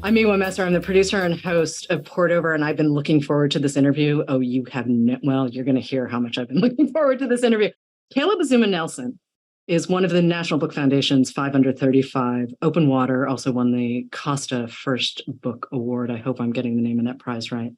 I'm Miwa Messer. I'm the producer and host of Poured Over, and I've been looking forward to this interview. Oh, you have well, you're going to hear how much I've been looking forward to this interview. Caleb Azumah Nelson is one of the National Book Foundation's 5 Under 35. Open Water also won the Costa First Book Award. I hope I'm getting the name of that prize right.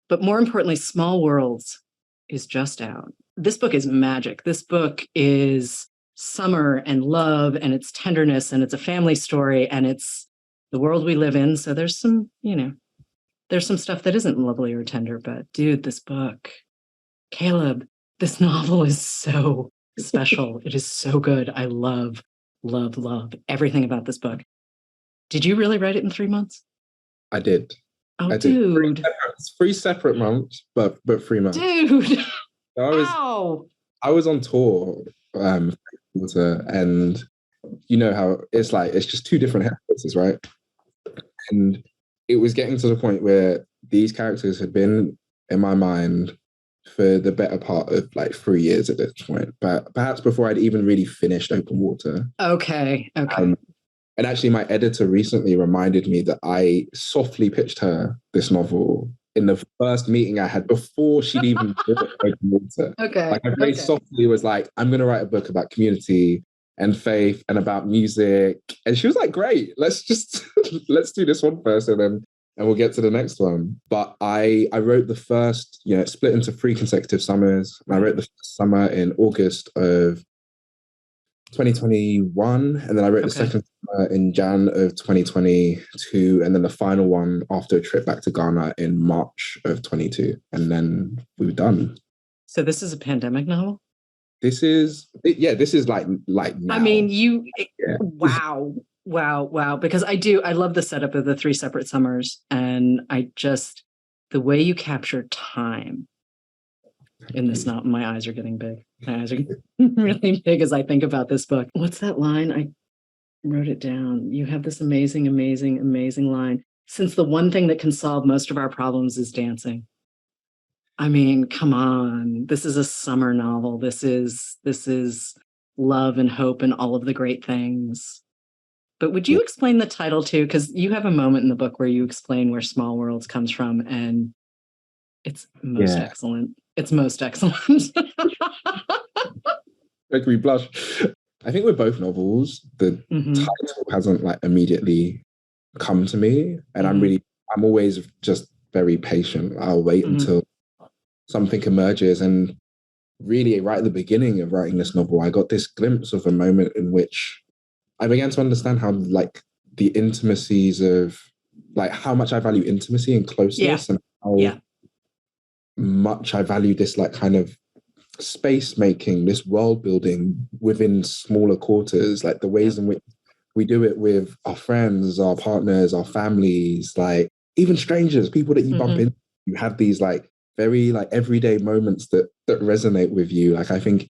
But more importantly, Small Worlds is just out. This book is magic. This book is summer and love, and it's tenderness, and it's a family story, and it's the world we live in. So there's some, there's some stuff that isn't lovely or tender, but dude, this book, Caleb, this novel is so special. It is so good. I love everything about this book. Did you really write it in 3 months? I did. Oh, I dude. Did. Three separate months, but 3 months. Dude. So I was on tour, and you know how it's like, it's just two different headpieces, right? And it was getting to the point where these characters had been in my mind for the better part of like 3 years at this point, but perhaps before I'd even really finished Open Water. Okay. And actually, my editor recently reminded me that I softly pitched her this novel in the first meeting I had before she'd even bought Open Water. Okay. Like I very softly was like, I'm going to write a book about community and faith and about music. And she was like, great, let's do this one first and we'll get to the next one. But I wrote the first, it split into 3 consecutive summers. And I wrote the first summer in August of 2021, and then I wrote the second summer in Jan of 2022, and then the final one after a trip back to Ghana in March of 22, and then we were done. So this is a pandemic novel? This is like now. I mean, wow. Because I love the setup of the 3 separate summers, and the way you capture time in this novel, my eyes are getting big. My eyes are getting really big as I think about this book. What's that line? I wrote it down. You have this amazing line. Since the one thing that can solve most of our problems is dancing. I mean, come on. This is a summer novel. This is love and hope and all of the great things. But would you explain the title too? Because you have a moment in the book where you explain where Small Worlds comes from, and it's most excellent. It's most excellent. Make me blush. I think with both novels, the title hasn't like immediately come to me. And I'm always just very patient. I'll wait until something emerges. And really, right at the beginning of writing this novel, I got this glimpse of a moment in which I began to understand how like the intimacies of like how much I value intimacy and closeness and how much I value this like kind of space making, this world building within smaller quarters, like the ways in which we do it with our friends, our partners, our families, like even strangers, people that you bump into. You have these like very like everyday moments that resonate with you. Like I think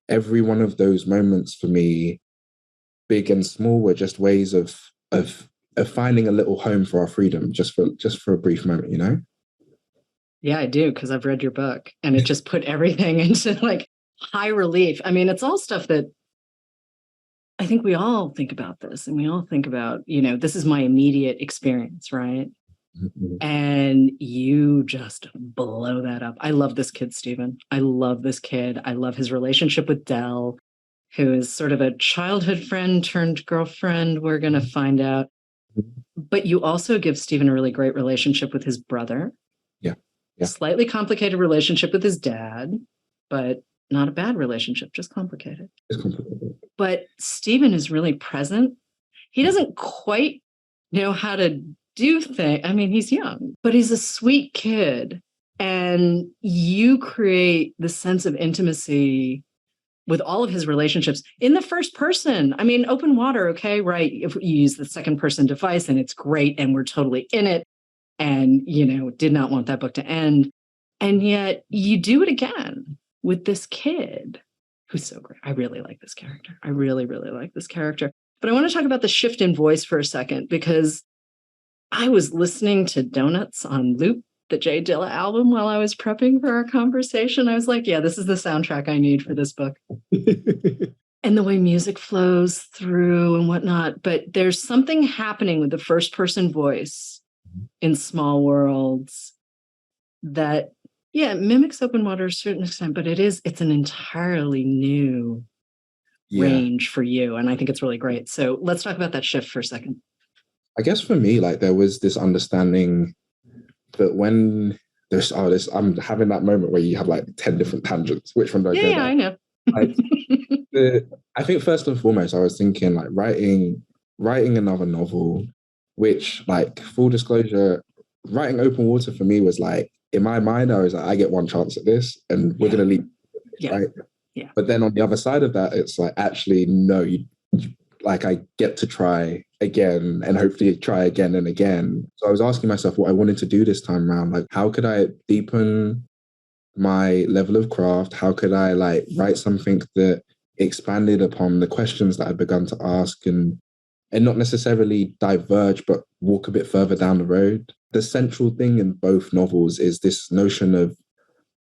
every one of those moments for me, big and small, were just ways of finding a little home for our freedom, just for a brief moment, Yeah, I do, because I've read your book, and it just put everything into like high relief. I mean, it's all stuff that I think we all think about this, and we all think about, this is my immediate experience, right? And you just blow that up. I love this kid, Stephen. I love this kid. I love his relationship with Dell, who is sort of a childhood friend turned girlfriend. We're going to find out. But you also give Stephen a really great relationship with his brother. Slightly complicated relationship with his dad, but not a bad relationship, just complicated. It's complicated. But Stephen is really present. He doesn't quite know how to do things. I mean, he's young, but he's a sweet kid. And you create the sense of intimacy with all of his relationships in the first person. I mean, Open Water, okay, right? If you use the second person device, and it's great, and we're totally in it. And, did not want that book to end. And yet you do it again with this kid who's so great. I really like this character. I really, really like this character. But I want to talk about the shift in voice for a second, because I was listening to Donuts on loop, the Jay Dilla album, while I was prepping for our conversation. I was like, yeah, this is the soundtrack I need for this book. and the way music flows through and whatnot. But there's something happening with the first person voice in Small Worlds that, yeah, it mimics Open Water to a certain extent, but it's an entirely new range for you. And I think it's really great. So let's talk about that shift for a second. I guess for me, like, there was this understanding that when there's I'm having that moment where you have like 10 different tangents. Which one do I go down? I know. Like, I think first and foremost, I was thinking like writing another novel, which, like, full disclosure, writing Open Water for me was like, in my mind, I was like, I get one chance at this and we're going to leave. Right? Yeah. But then on the other side of that, it's like, actually, no, you like, I get to try again and hopefully try again and again. So I was asking myself what I wanted to do this time around. Like, how could I deepen my level of craft? How could I, like, write something that expanded upon the questions that I'd begun to ask and not necessarily diverge, but walk a bit further down the road? The central thing in both novels is this notion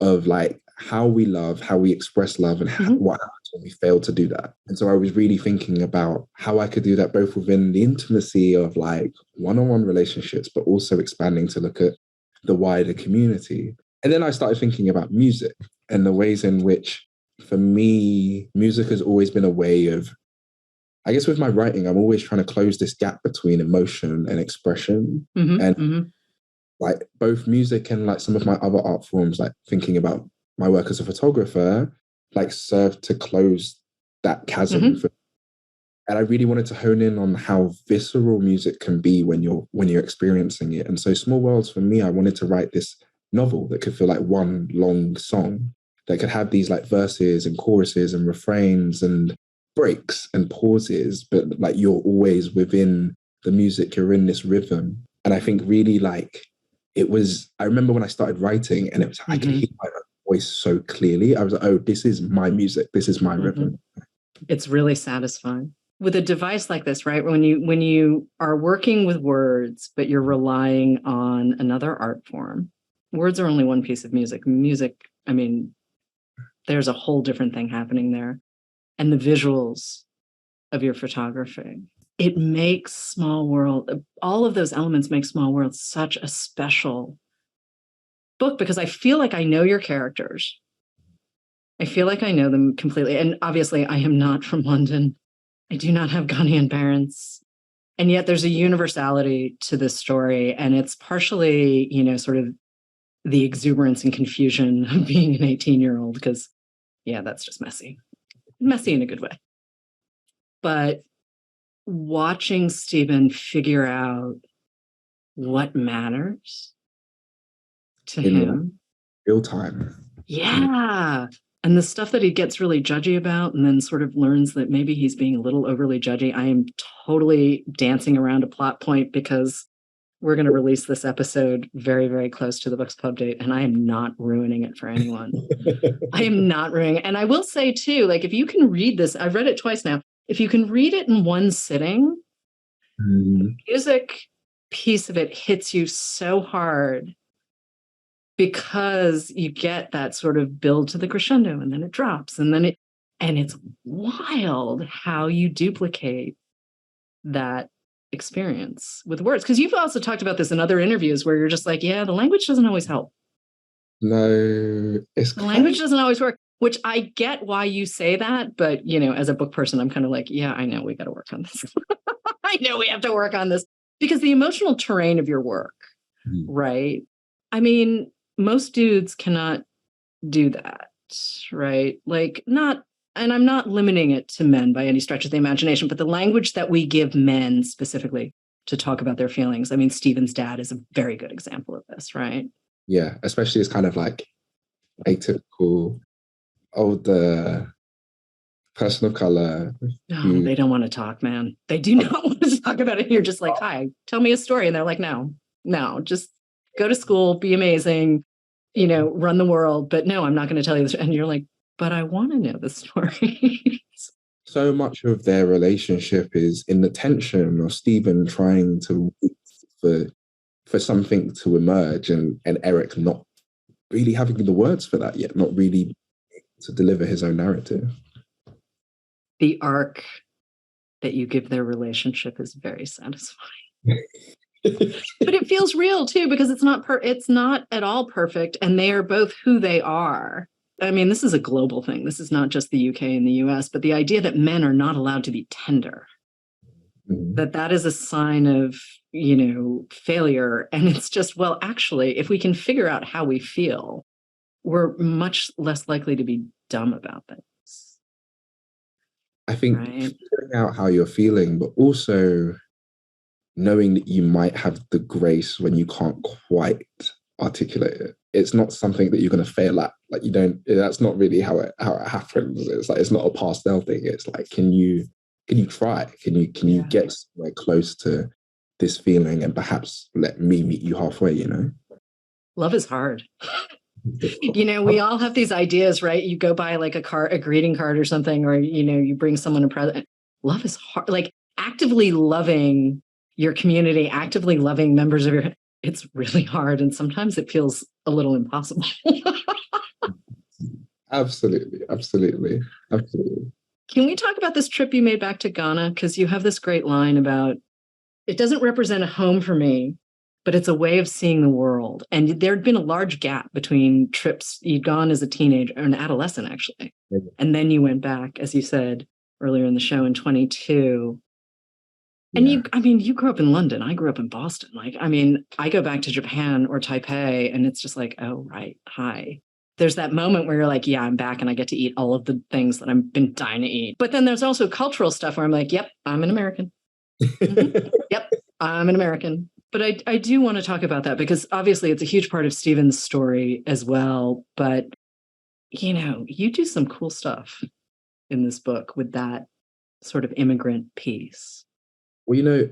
of like how we love, how we express love, and what happens when we fail to do that. And so I was really thinking about how I could do that both within the intimacy of like one-on-one relationships, but also expanding to look at the wider community. And then I started thinking about music and the ways in which, for me, music has always been a way of, I guess with my writing, I'm always trying to close this gap between emotion and expression. Like both music and like some of my other art forms, like thinking about my work as a photographer, like serve to close that chasm. And I really wanted to hone in on how visceral music can be when you're experiencing it. And so Small Worlds, for me, I wanted to write this novel that could feel like one long song, that could have these like verses and choruses and refrains and breaks and pauses, but like you're always within the music, you're in this rhythm. And I think really like I remember when I started writing and it was, I could hear my voice so clearly. I was like, oh, this is my music. This is my rhythm. It's really satisfying. With a device like this, right? When you are working with words, but you're relying on another art form, words are only one piece of music. Music, I mean, there's a whole different thing happening there. And the visuals of your photography, it makes Small World, all of those elements make Small World such a special book, because I feel like I know your characters. I feel like I know them completely. And obviously I am not from London. I do not have Ghanian parents. And yet there's a universality to this story. And it's partially, sort of the exuberance and confusion of being an 18-year-old, because, yeah, that's just messy in a good way. But watching Stephen figure out what matters to him. Real time. Yeah. And the stuff that he gets really judgy about and then sort of learns that maybe he's being a little overly judgy. I am totally dancing around a plot point because we're going to release this episode very, very close to the book's pub date, and I am not ruining it for anyone. I am not ruining it. And I will say too, like, if you can read this, I've read it twice now. If you can read it in one sitting, the music piece of it hits you so hard, because you get that sort of build to the crescendo and then it drops and it's wild how you duplicate that experience with words. Because you've also talked about this in other interviews where you're just like, yeah, the language doesn't always help. No, the language doesn't always work, which I get why you say that. But, as a book person, I'm kind of like, yeah, I know we got to work on this. I know we have to work on this, because the emotional terrain of your work, right? I mean, most dudes cannot do that, right? Like, and I'm not limiting it to men by any stretch of the imagination, but the language that we give men specifically to talk about their feelings. I mean, Stephen's dad is a very good example of this, right? Yeah, especially as kind of like atypical older person of color. No, they don't want to talk, man. They do not want to talk about it. You're just like, hi, tell me a story. And they're like, no, just go to school, be amazing, run the world. But no, I'm not going to tell you this. And you're like, but I want to know the story. So much of their relationship is in the tension of Stephen trying to wait for something to emerge and Eric not really having the words for that yet, not really to deliver his own narrative. the arc that you give their relationship is very satisfying. But it feels real too, because it's not at all perfect, and they are both who they are. I mean, this is a global thing. This is not just the UK and the US, but the idea that men are not allowed to be tender, that is a sign of, failure. And it's just, well, actually, if we can figure out how we feel, we're much less likely to be dumb about things. I think figuring out how you're feeling, but also knowing that you might have the grace when you can't quite articulate it. It's not something that you're going to fail at. Like, that's not really how it happens. It's like, it's not a pastel thing. It's like, can you try? Can you get somewhere close to this feeling, and perhaps let me meet you halfway, Love is hard. We all have these ideas, right? You go buy like a greeting card or something, or, you bring someone a present. Love is hard. Like, actively loving your community, actively loving members of it's really hard. And sometimes it feels a little impossible. Absolutely. Can we talk about this trip you made back to Ghana? Because you have this great line about, it doesn't represent a home for me, but it's a way of seeing the world. And there had been a large gap between trips. You'd gone as a teenager, or an adolescent, actually. Mm-hmm. And then you went back, as you said earlier in the show, in 22. And you grew up in London. I grew up in Boston. I go back to Japan or Taipei, and it's just like, oh, right. Hi. There's that moment where you're like, yeah, I'm back and I get to eat all of the things that I've been dying to eat. But then there's also cultural stuff where I'm like, yep, I'm an American. Mm-hmm. Yep, I'm an American. But I do want to talk about that, because obviously it's a huge part of Stephen's story as well. But, you do some cool stuff in this book with that sort of immigrant piece. Well,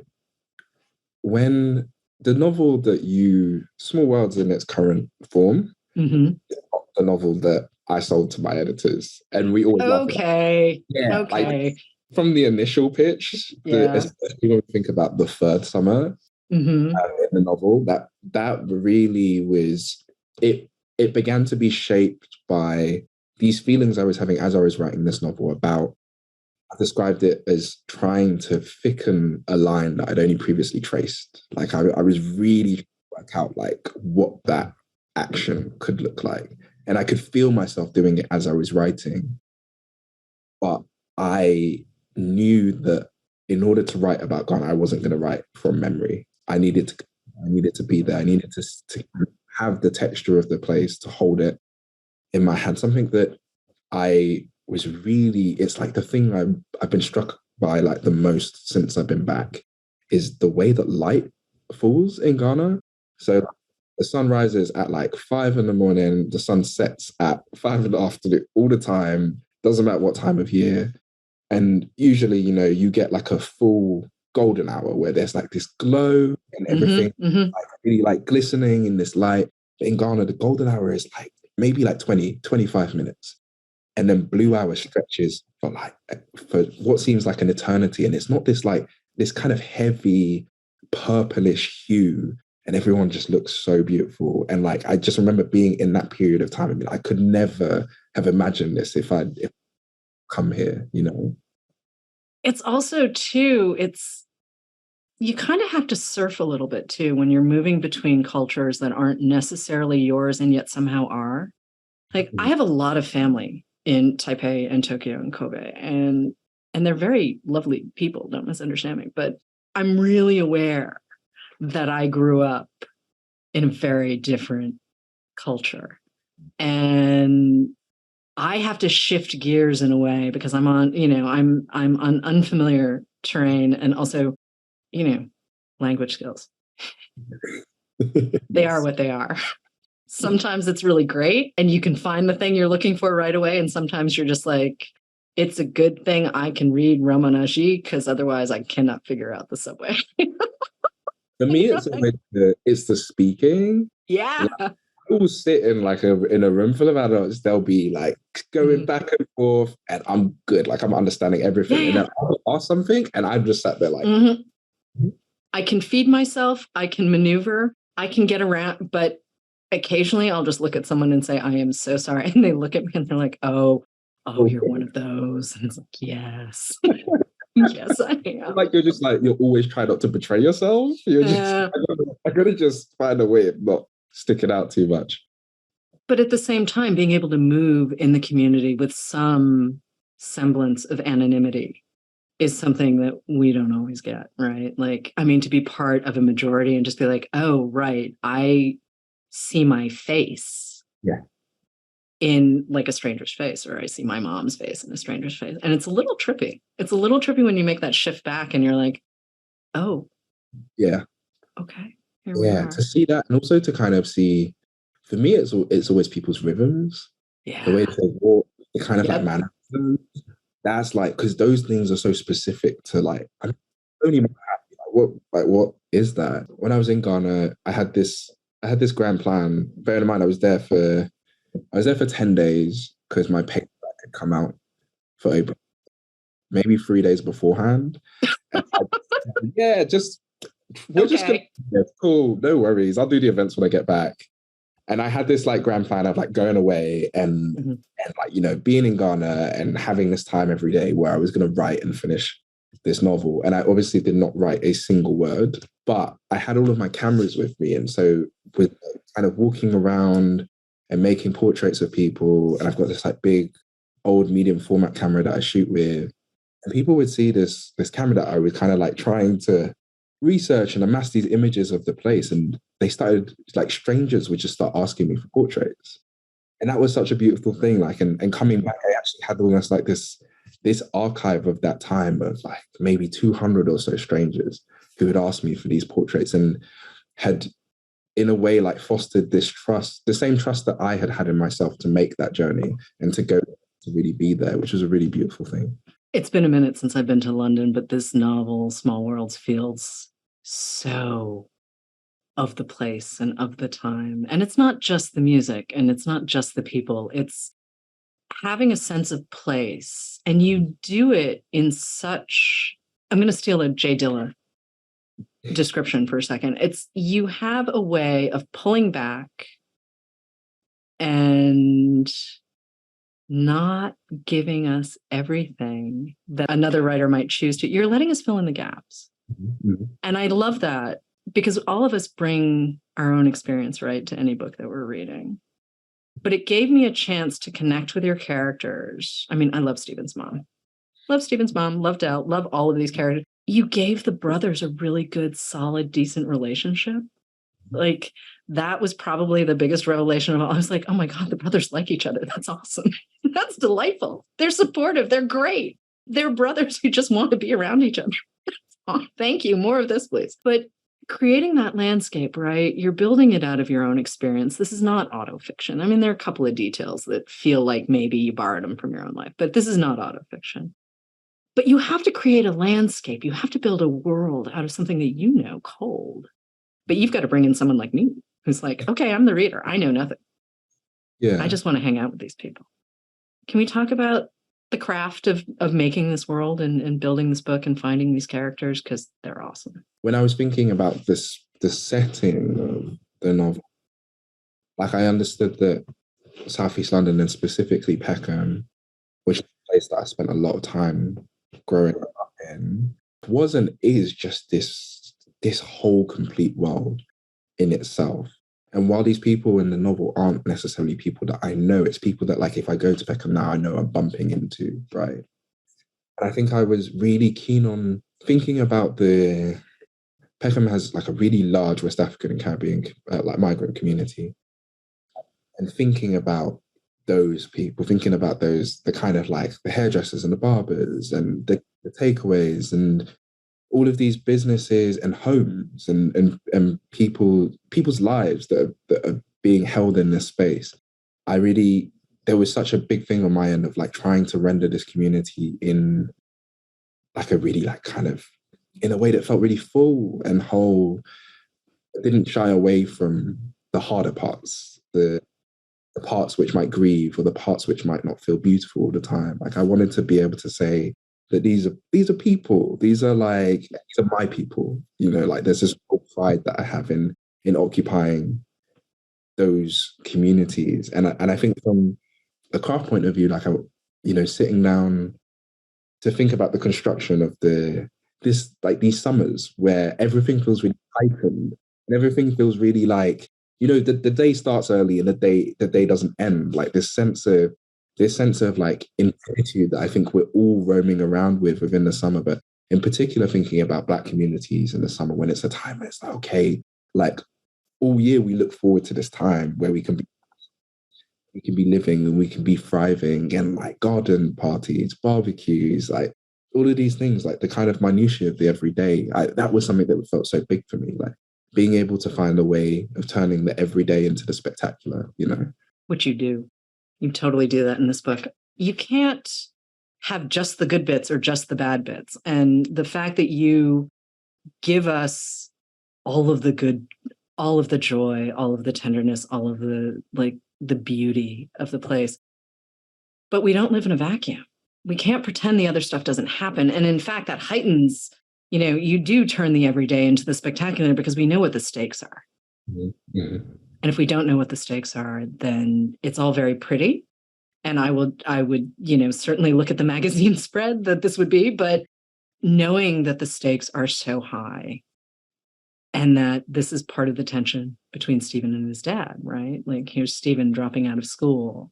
when the novel Small Worlds in its current form, is not the novel that I sold to my editors, and we always love it. Okay. Like, from the initial pitch, especially when we think about the third summer in the novel, that really was it. It began to be shaped by these feelings I was having as I was writing this novel about. I described it as trying to thicken a line that I'd only previously traced. Like, I was really trying to work out like what that action could look like. And I could feel myself doing it as I was writing. But I knew that in order to write about Ghana, I wasn't going to write from memory. I needed to be there. I needed to have the texture of the place, to hold it in my hand. Something that it's like the thing I've been struck by like the most since I've been back is the way that light falls in Ghana. So the sun rises at like 5 a.m, the sun sets at 5 p.m, all the time, doesn't matter what time of year. And usually, you get like a full golden hour where there's like this glow and everything like really like glistening in this light. But in Ghana, the golden hour is like maybe like 25 minutes. And then blue hour stretches for what seems like an eternity. And it's not this kind of heavy purplish hue. And everyone just looks so beautiful. And like, I just remember being in that period of time. I mean, I could never have imagined this if I'd come here, It's also too, you kind of have to surf a little bit too when you're moving between cultures that aren't necessarily yours and yet somehow are. Like, I have a lot of family in Taipei and Tokyo and Kobe, and they're very lovely people, don't misunderstand me, but I'm really aware that I grew up in a very different culture, and I have to shift gears in a way because I'm on unfamiliar terrain, and also, language skills. They are what they are. Sometimes it's really great and you can find the thing you're looking for right away. And sometimes you're just like, it's a good thing I can read Romanaji, because otherwise I cannot figure out the subway. For me, it's the speaking. Yeah. Like, I will sit in in a room full of adults. They'll be like going back and forth, and I'm good. Like, I'm understanding everything. And then I'll ask something, and I'm just sat there like, I can feed myself. I can maneuver. I can get around, but occasionally I'll just look at someone and say, I am so sorry. And they look at me and they're like, oh, oh, you're one of those. And it's like, yes. Yes, I am. Like you're always trying not to betray yourself. You're just I gotta just find a way of not sticking out too much. But at the same time, being able to move in the community with some semblance of anonymity is something that we don't always get, right? Like, I mean, to be part of a majority and just be like, oh, right, I see my face. Yeah. In like a stranger's face, or I see my mom's face in a stranger's face. And it's a little trippy. It's a little trippy when you make that shift back and you're like, oh, yeah. Okay. Here we are. To see that, and also to kind of see, for me, it's always people's rhythms. Yeah. The way they walk, the kind of like mannerisms. That's like, because those things are so specific to like, I'm only happy. What is that? When I was in Ghana, I had this grand plan. Bear in mind, I was there for 10 days because my paperback had come out for April, maybe 3 days beforehand. Yeah, we're just gonna, yeah, cool, no worries. I'll do the events when I get back. And I had this like grand plan of like going away and like, you know, being in Ghana and having this time every day where I was going to write and finish this novel. And I obviously did not write a single word, but I had all of my cameras with me. And so with kind of walking around and making portraits of people, and I've got this like big old medium format camera that I shoot with, and people would see this camera that I was kind of like trying to research and amass these images of the place, and they started, like, strangers would just start asking me for portraits, and that was such a beautiful thing. Like, and coming back, I actually had almost like this archive of that time of like maybe 200 or so strangers who had asked me for these portraits and had in a way like fostered this trust, the same trust that I had in myself to make that journey and to go to really be there, which was a really beautiful thing. It's been a minute since I've been to London, but this novel, Small Worlds, feels so of the place and of the time. And it's not just the music and it's not just the people. It's having a sense of place. And you do it in such, I'm going to steal a Jay Dilla description for a second. It's, you have a way of pulling back and not giving us everything that another writer might choose to. You're letting us fill in the gaps. Mm-hmm. And I love that, because all of us bring our own experience, right, to any book that we're reading. But it gave me a chance to connect with your characters. I mean, I love Stephen's mom. Love Stephen's mom, love Del, love all of these characters. You gave the brothers a really good, solid, decent relationship. Like, that was probably the biggest revelation of all. I was like, oh my God, the brothers like each other. That's awesome. That's delightful. They're supportive. They're great. They're brothers who just want to be around each other. Oh, thank you. More of this, please. But creating that landscape, right? You're building it out of your own experience. This is not autofiction. I mean, there are a couple of details that feel like maybe you borrowed them from your own life, but this is not autofiction. But you have to create a landscape. You have to build a world out of something that you know cold. But you've got to bring in someone like me who's like, okay, I'm the reader. I know nothing. Yeah. I just want to hang out with these people. Can we talk about the craft of making this world and building this book and finding these characters? Because they're awesome. When I was thinking about the setting of the novel, like, I understood that Southeast London, and specifically Peckham, which is a place that I spent a lot of time growing up in, was and is just this whole complete world in itself. And while these people in the novel aren't necessarily people that I know, it's people that, like, if I go to Peckham now, I know I'm bumping into, right? And I think I was really keen on thinking about Peckham has like a really large West African and Caribbean like migrant community, and thinking about those people, thinking about the kind of like the hairdressers and the barbers and the takeaways and all of these businesses and homes and people's lives that are being held in this space. There was such a big thing on my end of like trying to render this community in like a really like kind of in a way that felt really full and whole. It didn't shy away from the harder parts, the parts which might grieve or the parts which might not feel beautiful all the time. Like, I wanted to be able to say that these are people. These are my people. You know, like, there's this pride that I have in occupying those communities. And I think from the craft point of view, like, sitting down to think about the construction of these summers where everything feels really heightened and everything feels really like, the day starts early and the day doesn't end. Like this sense of like infinitude that I think we're all roaming around within the summer, but in particular thinking about Black communities in the summer when it's a time where it's like, okay, like all year we look forward to this time where we can be living and we can be thriving, and like garden parties, barbecues, like all of these things, like the kind of minutiae of the everyday. That was something that felt so big for me, like being able to find a way of turning the everyday into the spectacular. Which you do. You totally do that in this book. You can't have just the good bits or just the bad bits. And the fact that you give us all of the good, all of the joy, all of the tenderness, all of the beauty of the place. But we don't live in a vacuum. We can't pretend the other stuff doesn't happen. And in fact, that heightens, you do turn the everyday into the spectacular because we know what the stakes are. Mm-hmm. And if we don't know what the stakes are, then it's all very pretty. And I would, certainly look at the magazine spread that this would be, but knowing that the stakes are so high and that this is part of the tension between Stephen and his dad, right? Like here's Stephen dropping out of school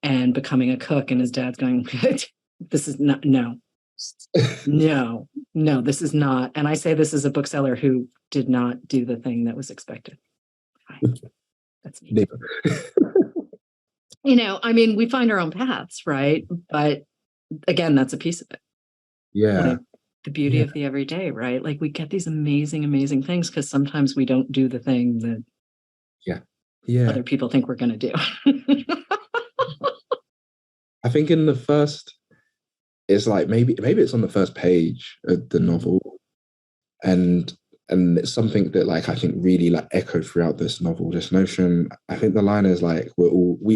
and becoming a cook, and his dad's going, this is not, no, this is not. And I say this as a bookseller who did not do the thing that was expected. That's me. We find our own paths, right? But again, that's a piece of it. Yeah. The beauty of the everyday, right? Like we get these amazing, amazing things because sometimes we don't do the thing that other people think we're going to do. I think in the first, it's like maybe it's on the first page of the novel, and it's something that like I think really like echoed throughout this novel. This notion, I think the line is like we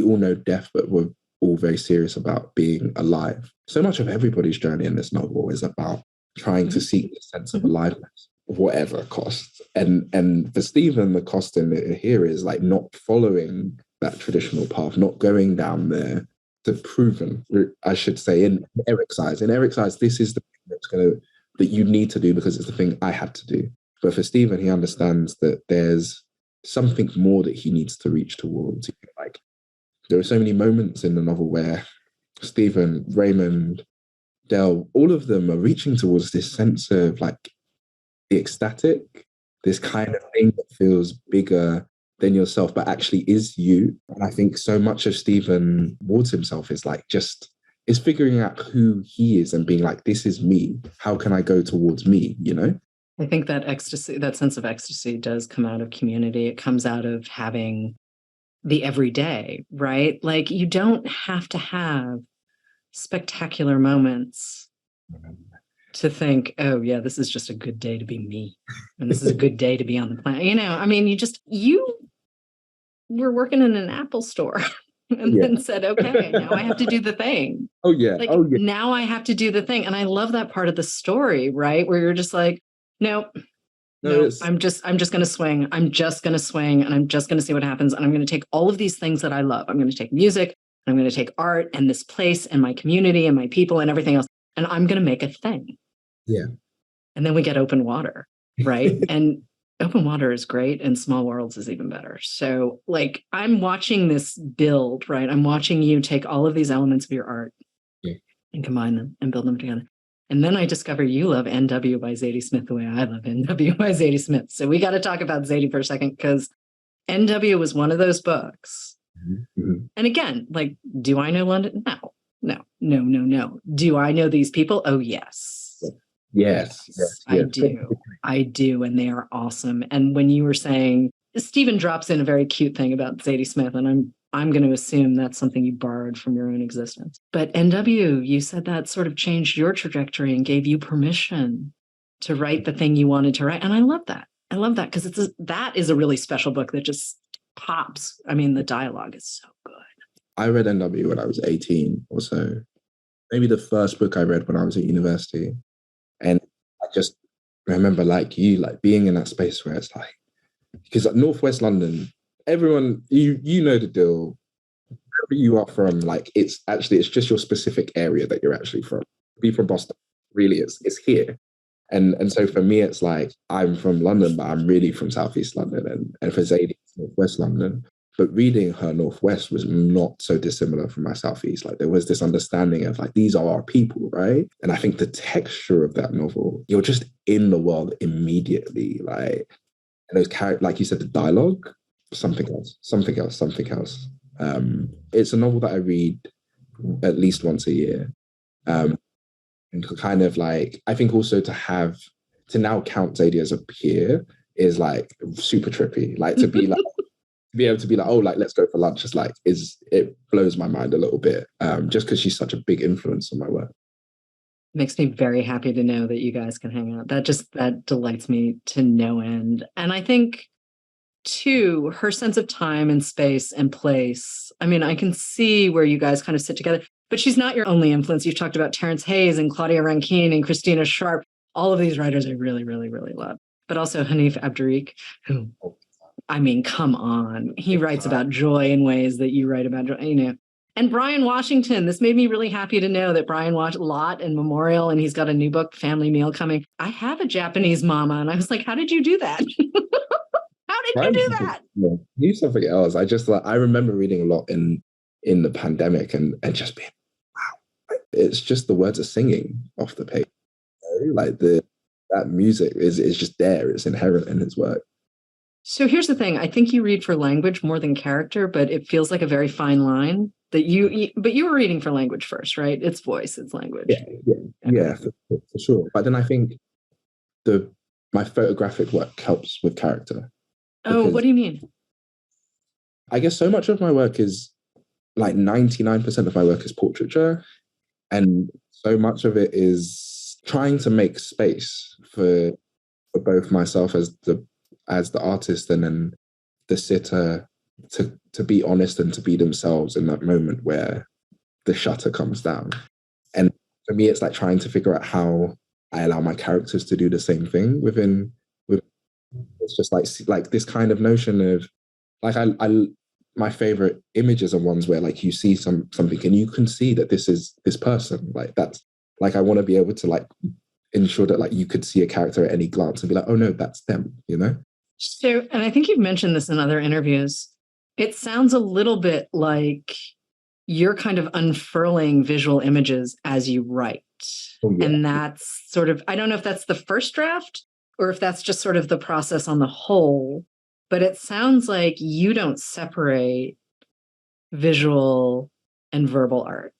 all know death, but we're all very serious about being alive. So much of everybody's journey in this novel is about trying to seek the sense of aliveness, whatever cost. And for Stephen, the cost in it here is like not following that traditional path, not going down the proven route, I should say, in Eric's eyes. In Eric's eyes, this is the thing that you need to do because it's the thing I had to do. But for Stephen, he understands that there's something more that he needs to reach towards. Like there are so many moments in the novel where Stephen, Raymond, Del, all of them are reaching towards this sense of like the ecstatic, this kind of thing that feels bigger than yourself, but actually is you. And I think so much of Stephen towards himself is like is figuring out who he is and being like, this is me. How can I go towards me, I think that ecstasy, that sense of ecstasy does come out of community. It comes out of having the everyday, right? Like you don't have to have spectacular moments to think, oh yeah, this is just a good day to be me. And this is a good day to be on the planet. You were working in an Apple store and then said, okay, now I have to do the thing. Oh yeah. Now I have to do the thing. And I love that part of the story, right? Where you're just like, no, I'm just going to swing. I'm just going to swing and I'm just going to see what happens. And I'm going to take all of these things that I love. I'm going to take music, I'm going to take art and this place and my community and my people and everything else. And I'm going to make a thing. Yeah. And then we get open water, right? And open water is great and small worlds is even better. So like I'm watching this build, right? I'm watching you take all of these elements of your art and combine them and build them together. And then I discover you love NW by Zadie Smith the way I love NW by Zadie Smith. So we got to talk about Zadie for a second because NW was one of those books. Mm-hmm. And again, like, do I know London? No. Do I know these people? Oh, yes. Yes. I do. And they are awesome. And when you were saying, Stephen drops in a very cute thing about Zadie Smith, and I'm going to assume that's something you borrowed from your own existence. But NW, you said that sort of changed your trajectory and gave you permission to write the thing you wanted to write. And I love that. Because that is a really special book that just pops. I mean, the dialogue is so good. I read NW when I was 18 or so. Maybe the first book I read when I was at university. And I just remember, like you, like being in that space where it's like, because Northwest London, everyone, you know the deal. wherever you are from, like it's just your specific area that you're actually from. Be from Boston, really, it's here. And so for me, it's like I'm from London, but I'm really from Southeast London, and for Zadie, it's Northwest London. But reading her Northwest was not so dissimilar from my Southeast. Like there was this understanding of like, these are our people, right? And I think the texture of that novel, you're just in the world immediately. Like, and those characters, like you said, the dialogue, something else, something else, something else. It's a novel that I read at least once a year. And kind of like, I think also to now count Zadie as a peer is like super trippy. Like to be like, be able to be like, oh, like let's go for lunch it blows my mind a little bit, just because she's such a big influence on my work. Makes me very happy to know that you guys can hang out. That delights me to no end. And I think too, her sense of time and space and place. I mean, I can see where you guys kind of sit together, but she's not your only influence. You've talked about Terrence Hayes and Claudia Rankine and Christina Sharp. All of these writers I really, really, really love. But also Hanif Abdurraqi, who, I mean, come on. He writes about joy in ways that you write about joy, you know. And Brian Washington, this made me really happy to know that Brian watched Lot and Memorial, and he's got a new book, Family Meal, coming. I have a Japanese mama, and I was like, how did you do that? How did you do that? He's something else. I remember reading a lot in the pandemic and just being, wow. It's just the words of singing off the page. Like that music is just there. It's inherent in his work. So here's the thing. I think you read for language more than character, but it feels like a very fine line that but you were reading for language first, right? It's voice, it's language. Yeah, for sure. But then I think my photographic work helps with character. Oh, what do you mean? I guess so much of my work is like 99% of my work is portraiture. And so much of it is trying to make space for both myself as the artist and then the sitter to be honest and to be themselves in that moment where the shutter comes down. And for me, it's like trying to figure out how I allow my characters to do the same thing it's just like this kind of notion of like my favorite images are ones where like you see something and you can see that this is this person. Like that's like I want to be able to like ensure that like you could see a character at any glance and be like, oh no, that's them, you know? So, and I think you've mentioned this in other interviews, it sounds a little bit like you're kind of unfurling visual images as you write. Oh, yeah. And that's sort of, I don't know if that's the first draft or if that's just sort of the process on the whole, but it sounds like you don't separate visual and verbal art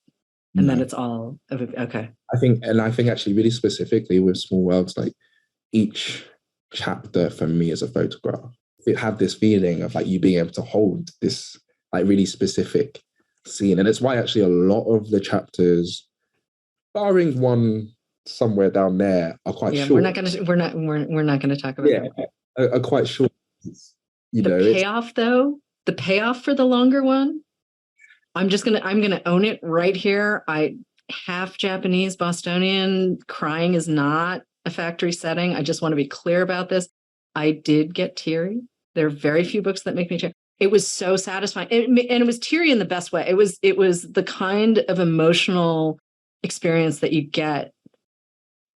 and then it's all, okay. I think actually really specifically with Small Worlds, like each chapter for me is a photograph. It had this feeling of like you being able to hold this like really specific scene. And it's why actually a lot of the chapters, barring one somewhere down there, are quite short. We're not gonna talk about that. Are quite short. The payoff for the longer one, I'm gonna own it right here. I half Japanese, Bostonian. Crying is not a factory setting. I just want to be clear about this. I did get teary. There are very few books that make me teary. It was so satisfying. And it was teary in the best way. It was the kind of emotional experience that you get,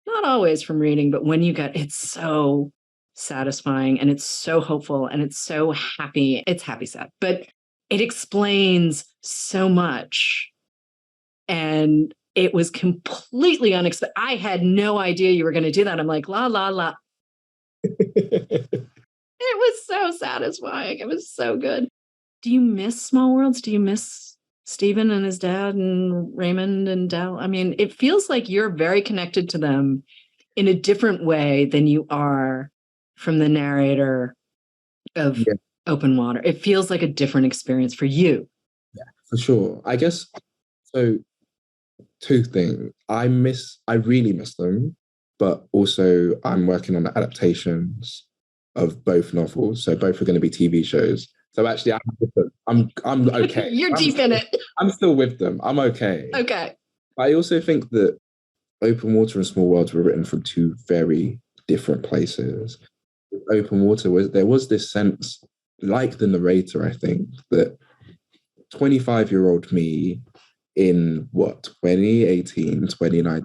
not always from reading, but when you get, it's so satisfying and it's so hopeful and it's so happy. It's happy sad, but it explains so much. And it was completely unexpected. I had no idea you were going to do that. I'm like, la, la, la. It was so satisfying. It was so good. Do you miss Small Worlds? Do you miss Stephen and his dad and Raymond and Dal? I mean, it feels like you're very connected to them in a different way than you are from the narrator of Open Water. It feels like a different experience for you. Yeah, for sure. I guess, so two things. I really miss them, but also I'm working on the adaptations of both novels. So both are going to be TV shows. So actually, I'm with them. I'm okay. You're deep in it. I'm still with them. I'm okay. Okay. I also think that Open Water and Small Worlds were written from two very different places. With Open Water, there was this sense, like the narrator, I think, that 25-year-old me in what, 2018, 2019,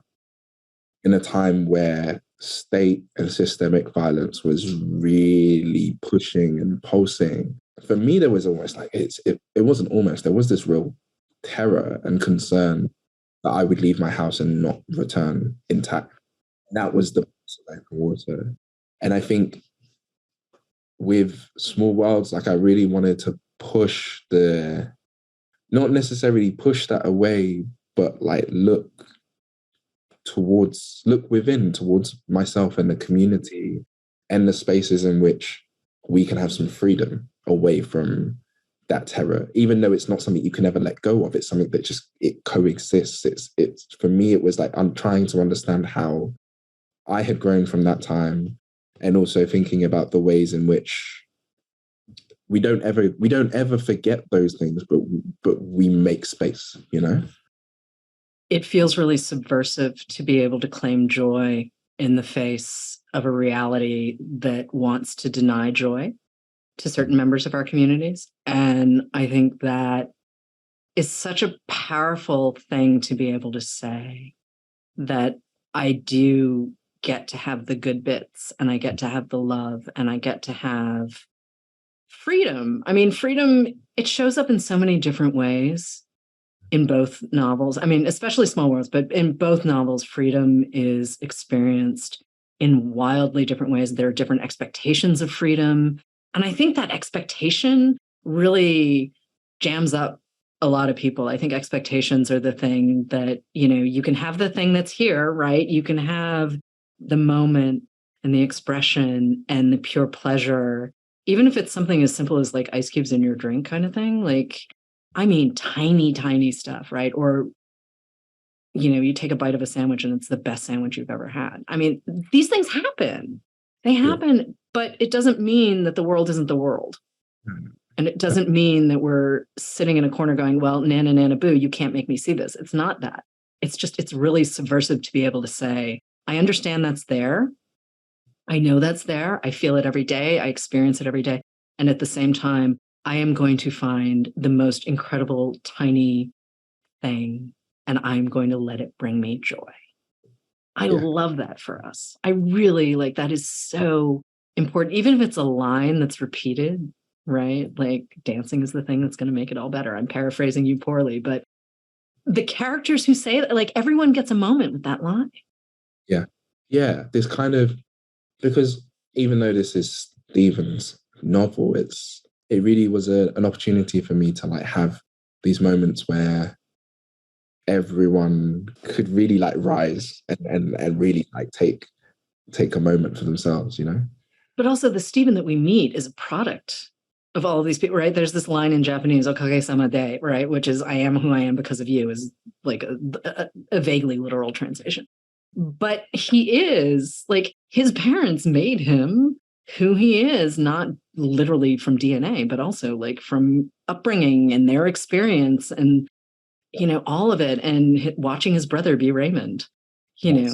in a time where state and systemic violence was really pushing and pulsing. For me, there was almost like, it wasn't almost, there was this real terror and concern that I would leave my house and not return intact. That was the water. And I think with Small Worlds, like I really wanted to push not necessarily push that away, but like look within towards myself and the community and the spaces in which we can have some freedom away from that terror, even though it's not something you can ever let go of. It's something that just, it coexists. It's for me, it was like, I'm trying to understand how I had grown from that time, and also thinking about the ways in which we don't ever forget those things, but we make space, you know? It feels really subversive to be able to claim joy in the face of a reality that wants to deny joy to certain members of our communities. And I think that is such a powerful thing to be able to say, that I do get to have the good bits, and I get to have the love, and I get to have freedom. I mean, freedom, it shows up in so many different ways in both novels. I mean, especially Small Worlds, but in both novels, freedom is experienced in wildly different ways. There are different expectations of freedom. And I think that expectation really jams up a lot of people. I think expectations are the thing that, you know, you can have the thing that's here, right? You can have the moment and the expression and the pure pleasure, even if it's something as simple as like ice cubes in your drink kind of thing. Like, I mean, tiny, tiny stuff, right? Or, you know, you take a bite of a sandwich and it's the best sandwich you've ever had. I mean, these things happen. They happen, but it doesn't mean that the world isn't the world. And it doesn't mean that we're sitting in a corner going, well, nana, nana, boo, you can't make me see this. It's not that. It's just, it's really subversive to be able to say, I understand that's there. I know that's there. I feel it every day. I experience it every day. And at the same time, I am going to find the most incredible tiny thing, and I'm going to let it bring me joy. I love that for us. I really like, that is so important, even if it's a line that's repeated, right? Like, dancing is the thing that's going to make it all better. I'm paraphrasing you poorly, but the characters who say that, like, everyone gets a moment with that line. Yeah. Yeah. This kind of, because even though this is Stephen's novel, it really was an opportunity for me to like have these moments where everyone could really like rise and really like take a moment for themselves, you know? But also the Stephen that we meet is a product of all of these people, right? There's this line in Japanese, okage-sama de, right? Which is, I am who I am because of you, is like a vaguely literal translation. But he is, like, his parents made him who he is, not literally from DNA, but also like from upbringing and their experience and, you know, all of it. And watching his brother be Raymond, you know,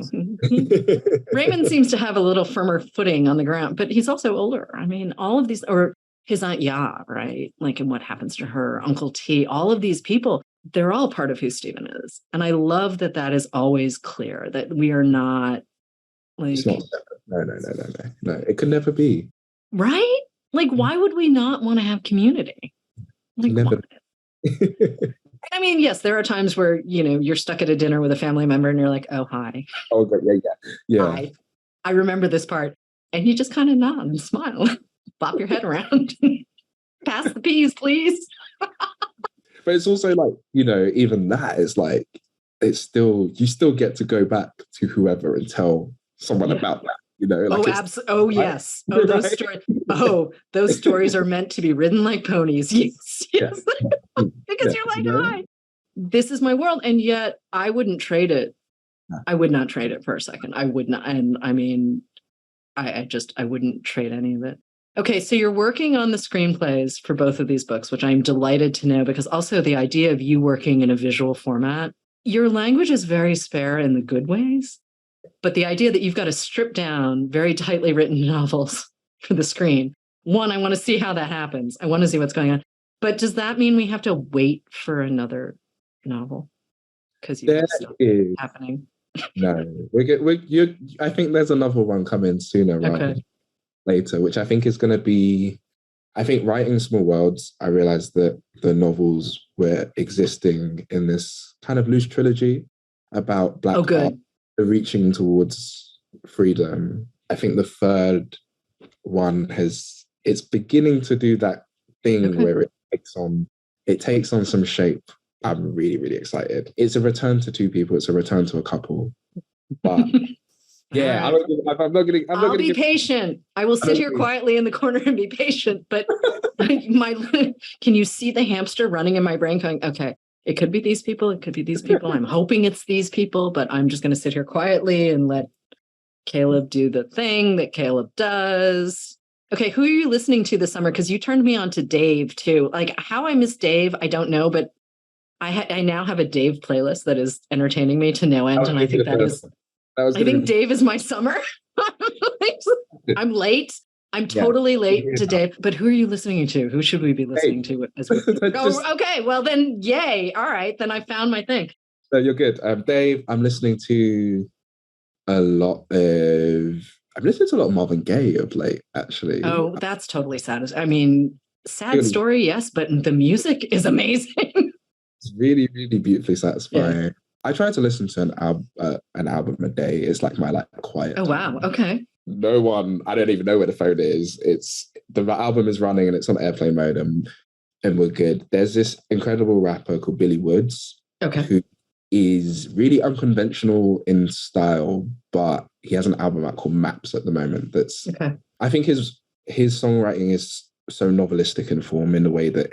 Raymond seems to have a little firmer footing on the ground, but he's also older. I mean, all of these, or his Aunt Ya, right? Like, and what happens to her, Uncle T, all of these people, they're all part of who Stephen is. And I love that that is always clear, that we are not like... It's not, no. It could never be. Right? Like, why would we not want to have community? Like, never. I mean, yes, there are times where, you know, you're stuck at a dinner with a family member and you're like, oh, hi. Oh, yeah. Hi. I remember this part. And you just kind of nod and smile, bop your head around. Pass the peas, please. But it's also like, you know, even that is like, it's still, you still get to go back to whoever and tell someone about that, you know? Like, yes. Oh, those stories. Oh, those stories are meant to be ridden like ponies. Yes. Because you're like, hi, this is my world. And yet I wouldn't trade it. I would not trade it for a second. I would not. And I mean, I wouldn't trade any of it. Okay, so you're working on the screenplays for both of these books, which I'm delighted to know, because also the idea of you working in a visual format, your language is very spare in the good ways, but the idea that you've got to strip down very tightly written novels for the screen. One, I want to see how that happens. I want to see what's going on. But does that mean we have to wait for another novel? Because you There have stuff is happening. no. I think there's another one coming sooner rather than later, which I think is going to be. I think writing Small Worlds, I realized that the novels were existing in this kind of loose trilogy about Black art, reaching towards freedom. I think the third one it's beginning to do that thing where it takes on some shape. I'm really, really excited. It's a return to two people. It's a return to a couple. But yeah, right. I'll be patient. I will sit here quietly in the corner and be patient. But can you see the hamster running in my brain going, okay, it could be these people. It could be these people. I'm hoping it's these people, but I'm just going to sit here quietly and let Caleb do the thing that Caleb does. Okay, who are you listening to this summer? Because you turned me on to Dave too. Like how I miss Dave, I don't know, but I now have a Dave playlist that is entertaining me to no end, and I think I think Dave is my summer. I'm late. I'm totally late to Dave. But who are you listening to? Who should we be listening to? Okay. Well, then, yay. All right. Then I found my thing. No, you're good. Dave, I'm listening to a lot of Marvin Gaye of late, actually. Oh, that's totally sad. I mean, sad story, yes, but the music is amazing. It's really, really beautifully satisfying. Yeah. I try to listen to an album a day. It's like my quiet. Oh, wow. Okay. I don't even know where the phone is. The album is running and it's on airplane mode and we're good. There's this incredible rapper called Billy Woods. Okay. Who is really unconventional in style, but he has an album out called Maps at the moment. I think his songwriting is so novelistic in form in the way that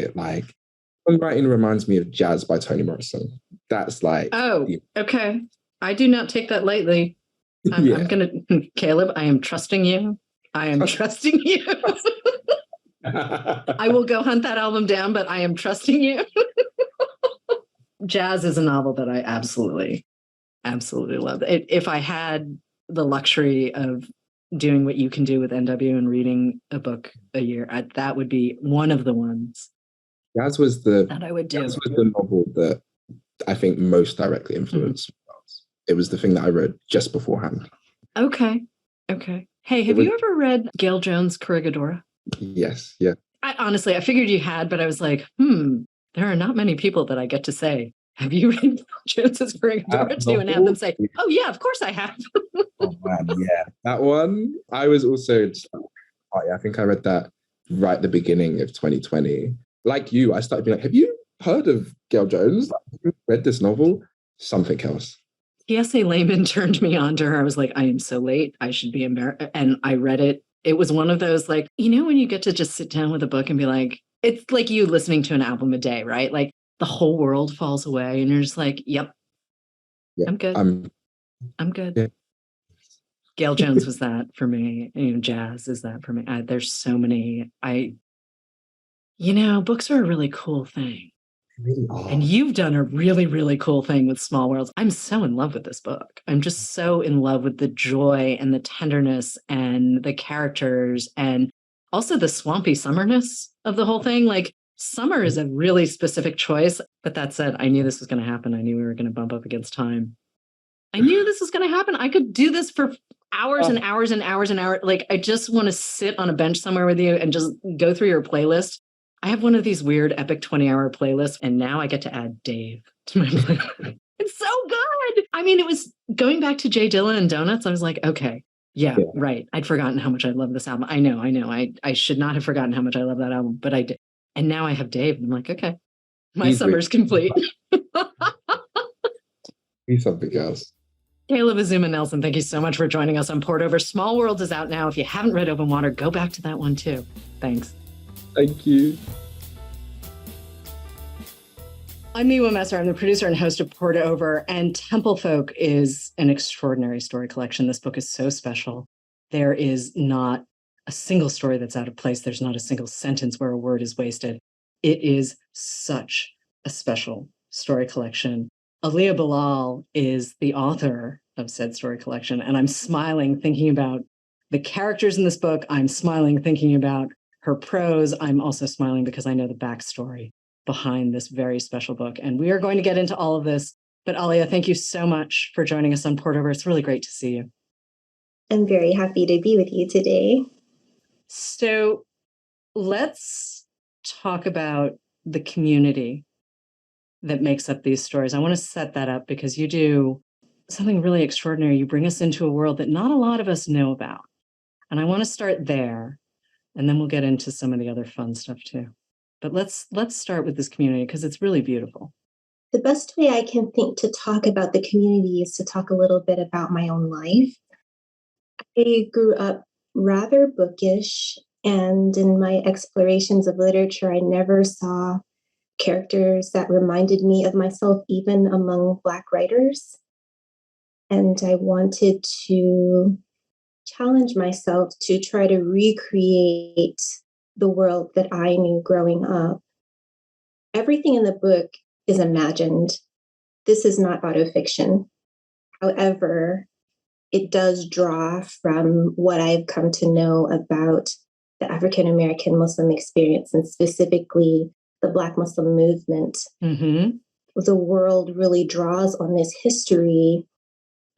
songwriting reminds me of Jazz by Toni Morrison. That's okay. I do not take that lightly. I'm gonna, Caleb, I am trusting you. I will go hunt that album down, but I am trusting you. Jazz is a novel that I absolutely, absolutely love. If I had the luxury of doing what you can do with NW and reading a book a year, that would be one of the ones. Jazz was the novel that I think most directly influenced me. It was the thing that I read just beforehand. Okay. Hey, have you ever read Gail Jones' Corregidora? Yes, yeah. I figured you had, but I was like, there are not many people that I get to say, have you read Gail Jones' Corregidora too? And have them say, oh yeah, of course I have. Oh man, yeah. That one, I was also, I think I read that right at the beginning of 2020. Like you, I started being like, have you heard of Gail Jones? Have you read this novel? Something else. T.S.A. Lehman turned me on to her. I was like, I am so late. I should be embarrassed. And I read it. It was one of those, like, when you get to just sit down with a book and be like, it's like you listening to an album a day, right? Like the whole world falls away and you're just like, yep, I'm good. I'm good. Yeah. Gail Jones was that for me. Jazz is that for me. There's so many. Books are a really cool thing. Really are. And you've done a really, really cool thing with Small Worlds. I'm so in love with this book. I'm just so in love with the joy and the tenderness and the characters and also the swampy summerness of the whole thing. Like summer is a really specific choice. But that said, I knew this was going to happen. I knew we were going to bump up against time. I knew this was going to happen. I could do this for hours and hours and hours and hours. Like I just want to sit on a bench somewhere with you and just go through your playlist. I have one of these weird epic 20-hour playlists, and now I get to add Dave to my playlist. It's so good. I mean, it was going back to Jay Dilla and Donuts. I was like, okay, yeah, right. I'd forgotten how much I love this album. I know. I should not have forgotten how much I love that album, but I did. And now I have Dave. And I'm like, okay, my summer's complete. He's something else. Caleb Azumah Nelson, thank you so much for joining us on Port Over. Small Worlds is out now. If you haven't read Open Water, go back to that one too. Thanks. Thank you. I'm Miwa Messer. I'm the producer and host of Port Over, and Temple Folk is an extraordinary story collection. This book is so special. There is not a single story that's out of place. There's not a single sentence where a word is wasted. It is such a special story collection. Aaliyah Bilal is the author of said story collection, and I'm smiling thinking about the characters in this book. I'm smiling thinking about her prose. I'm also smiling because I know the backstory behind this very special book. And we are going to get into all of this. But Aaliyah, thank you so much for joining us on Port Over. It's really great to see you. I'm very happy to be with you today. So let's talk about the community that makes up these stories. I want to set that up because you do something really extraordinary. You bring us into a world that not a lot of us know about. And I want to start there, and then we'll get into some of the other fun stuff too. But let's start with this community because it's really beautiful. The best way I can think to talk about the community is to talk a little bit about my own life. I grew up rather bookish, and in my explorations of literature, I never saw characters that reminded me of myself, even among Black writers. And I wanted to challenge myself to try to recreate the world that I knew growing up. Everything in the book is imagined. This is not autofiction. However, it does draw from what I've come to know about the African American Muslim experience, and specifically the Black Muslim movement. Mm-hmm. The world really draws on this history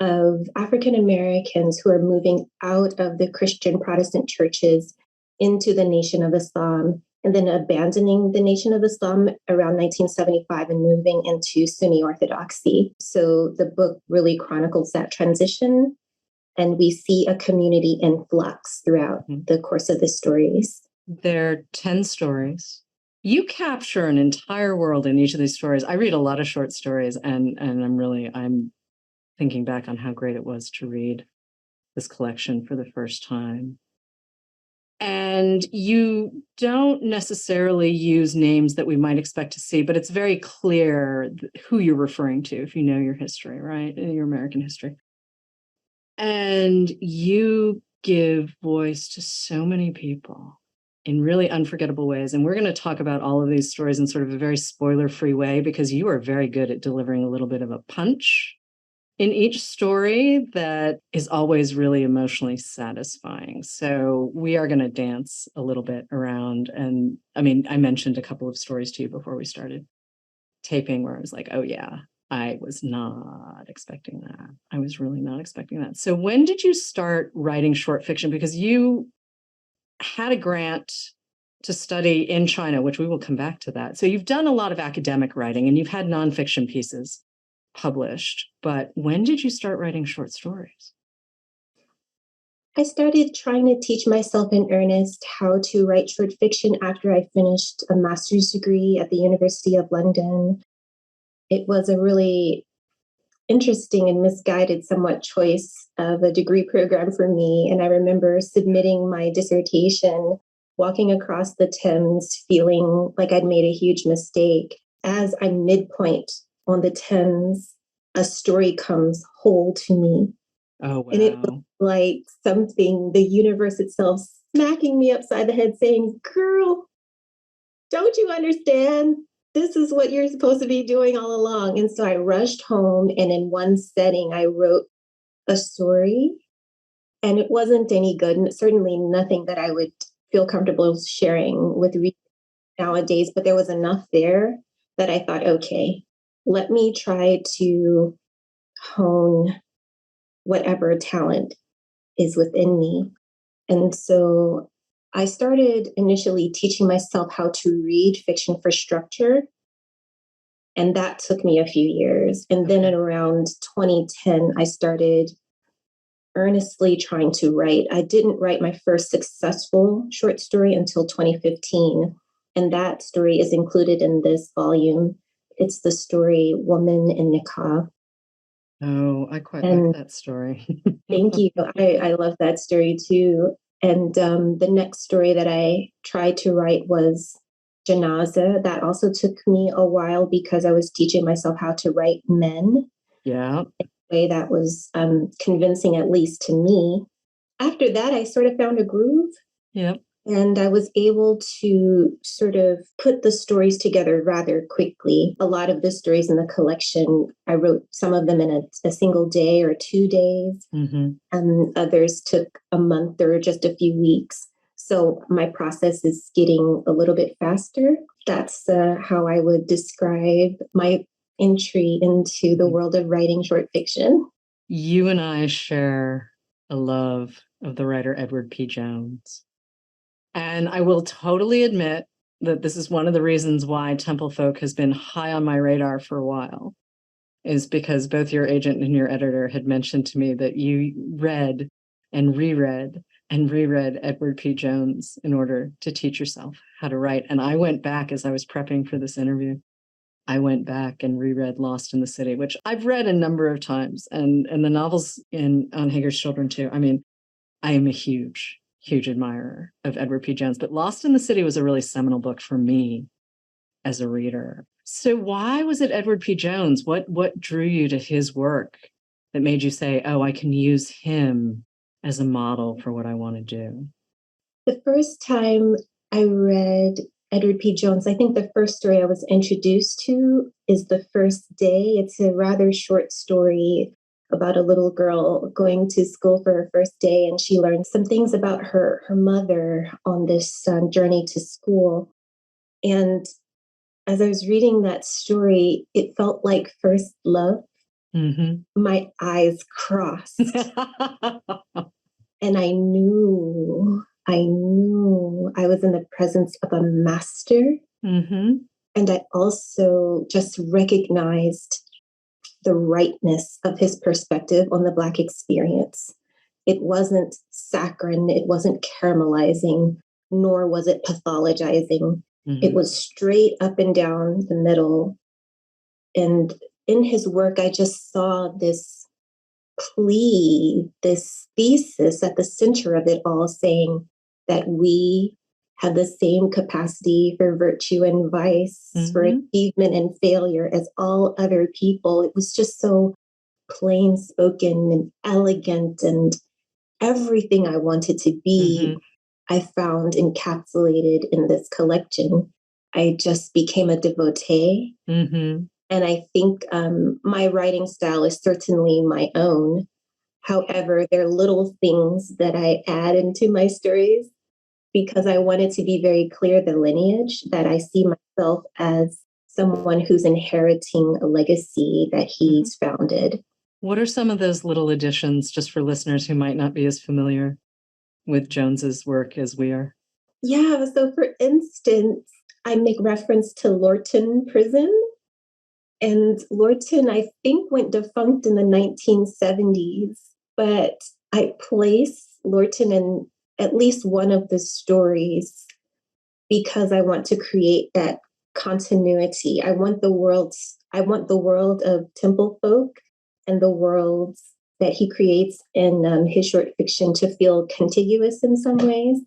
of African Americans who are moving out of the Christian Protestant churches into the Nation of Islam, and then abandoning the Nation of Islam around 1975 and moving into Sunni Orthodoxy. So the book really chronicles that transition, and we see a community in flux throughout the course of the stories. There are 10 stories. You capture an entire world in each of these stories. I read a lot of short stories, and I'm thinking back on how great it was to read this collection for the first time. And you don't necessarily use names that we might expect to see, but it's very clear who you're referring to if you know your history, right? Your American history. And you give voice to so many people in really unforgettable ways. And we're going to talk about all of these stories in sort of a very spoiler-free way, because you are very good at delivering a little bit of a punch in each story that is always really emotionally satisfying. So we are going to dance a little bit around. And I mean, I mentioned a couple of stories to you before we started taping where I was like, oh yeah, I was not expecting that. I was really not expecting that. So when did you start writing short fiction? Because you had a grant to study in China, which we will come back to that. So you've done a lot of academic writing and you've had nonfiction pieces published, but when did you start writing short stories? I started trying to teach myself in earnest how to write short fiction after I finished a master's degree at the University of London. It was a really interesting and misguided somewhat choice of a degree program for me. And I remember submitting my dissertation, walking across the Thames, feeling like I'd made a huge mistake. As I'm midpoint on the Thames, a story comes whole to me. Oh, wow. And it was like something, the universe itself smacking me upside the head saying, girl, don't you understand? This is what you're supposed to be doing all along. And so I rushed home, and in one setting, I wrote a story, and it wasn't any good, and certainly nothing that I would feel comfortable sharing with readers nowadays, but there was enough there that I thought, okay, let me try to hone whatever talent is within me. And so I started initially teaching myself how to read fiction for structure. And that took me a few years. And then in around 2010, I started earnestly trying to write. I didn't write my first successful short story until 2015. And that story is included in this volume. It's the story Woman in Niqab. Oh, I quite like that story. Thank you. I love that story too. And the next story that I tried to write was Janaza. That also took me a while because I was teaching myself how to write men. Yeah. In a way that was convincing, at least to me. After that, I sort of found a groove. Yep. And I was able to sort of put the stories together rather quickly. A lot of the stories in the collection, I wrote some of them in a single day or 2 days. Mm-hmm. And others took a month or just a few weeks. So my process is getting a little bit faster. That's how I would describe my entry into the world of writing short fiction. You and I share a love of the writer Edward P. Jones. And I will totally admit that this is one of the reasons why Temple Folk has been high on my radar for a while, is because both your agent and your editor had mentioned to me that you read and reread Edward P. Jones in order to teach yourself how to write. And I went back as I was prepping for this interview. I went back and reread Lost in the City, which I've read a number of times, and the novels on Hager's Children too. I mean, I am a huge admirer of Edward P. Jones, but Lost in the City was a really seminal book for me as a reader. So why was it Edward P. Jones? What drew you to his work that made you say, oh, I can use him as a model for what I want to do? The first time I read Edward P. Jones, I think the first story I was introduced to is The First Day. It's a rather short story about a little girl going to school for her first day, and she learns some things about her mother on this journey to school. And as I was reading that story, it felt like first love. Mm-hmm. My eyes crossed. And I knew I was in the presence of a master. Mm-hmm. And I also just recognized the rightness of his perspective on the Black experience. It wasn't saccharine, it wasn't caramelizing, nor was it pathologizing. Mm-hmm. It was straight up and down the middle. And in his work, I just saw this plea, this thesis at the center of it all, saying that we have the same capacity for virtue and vice, mm-hmm. for achievement and failure as all other people. It was just so plain spoken and elegant, and everything I wanted to be, mm-hmm. I found encapsulated in this collection. I just became a devotee. Mm-hmm. And I think my writing style is certainly my own. However, there are little things that I add into my stories because I wanted to be very clear the lineage, that I see myself as someone who's inheriting a legacy that he's founded. What are some of those little additions, just for listeners who might not be as familiar with Jones's work as we are? Yeah, so for instance, I make reference to Lorton Prison. And Lorton, I think, went defunct in the 1970s, but I place Lorton in at least one of the stories because I want to create that continuity. I want the world of Temple Folk and the worlds that he creates in his short fiction to feel contiguous in some ways.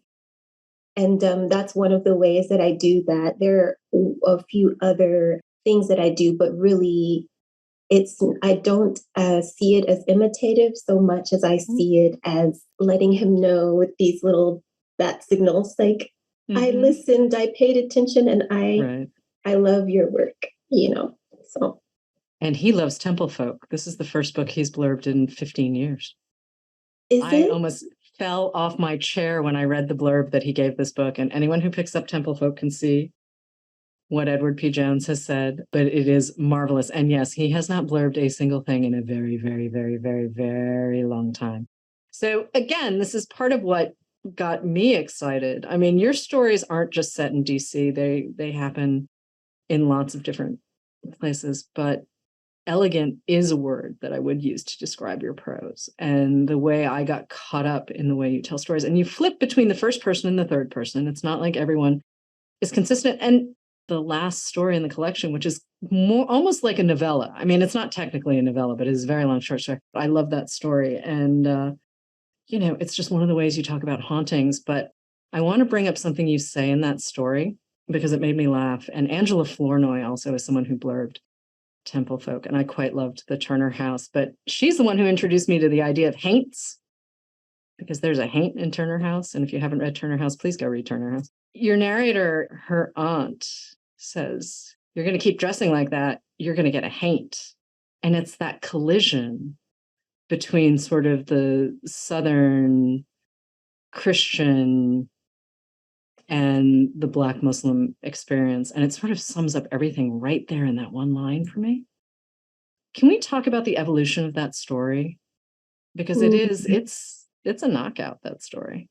And that's one of the ways that I do that. There are a few other things that I do, but really I don't see it as imitative so much as I see it as letting him know with these little bat signals, like, mm-hmm. I listened, I paid attention, and I love your work, so. And he loves Temple Folk. This is the first book he's blurbed in 15 years. I almost fell off my chair when I read the blurb that he gave this book, and anyone who picks up Temple Folk can see what Edward P. Jones has said, but it is marvelous. And yes, he has not blurbed a single thing in a very, very, very, very, very long time. So again, this is part of what got me excited. I mean, your stories aren't just set in DC. They happen in lots of different places, but elegant is a word that I would use to describe your prose. And the way I got caught up in the way you tell stories, and you flip between the first person and the third person. It's not like everyone is consistent. And the last story in the collection, which is more almost like a novella. I mean, it's not technically a novella, but it is a very long short story. I love that story. And, it's just one of the ways you talk about hauntings. But I want to bring up something you say in that story because it made me laugh. And Angela Flournoy also is someone who blurbed Temple Folk, and I quite loved the Turner House. But she's the one who introduced me to the idea of haints, because there's a haint in Turner House. And if you haven't read Turner House, please go read Turner House. Your narrator, her aunt, says, you're going to keep dressing like that, you're going to get a haint. And it's that collision between sort of the Southern Christian and the Black Muslim experience. And it sort of sums up everything right there in that one line for me. Can we talk about the evolution of that story? Because it's a knockout, that story.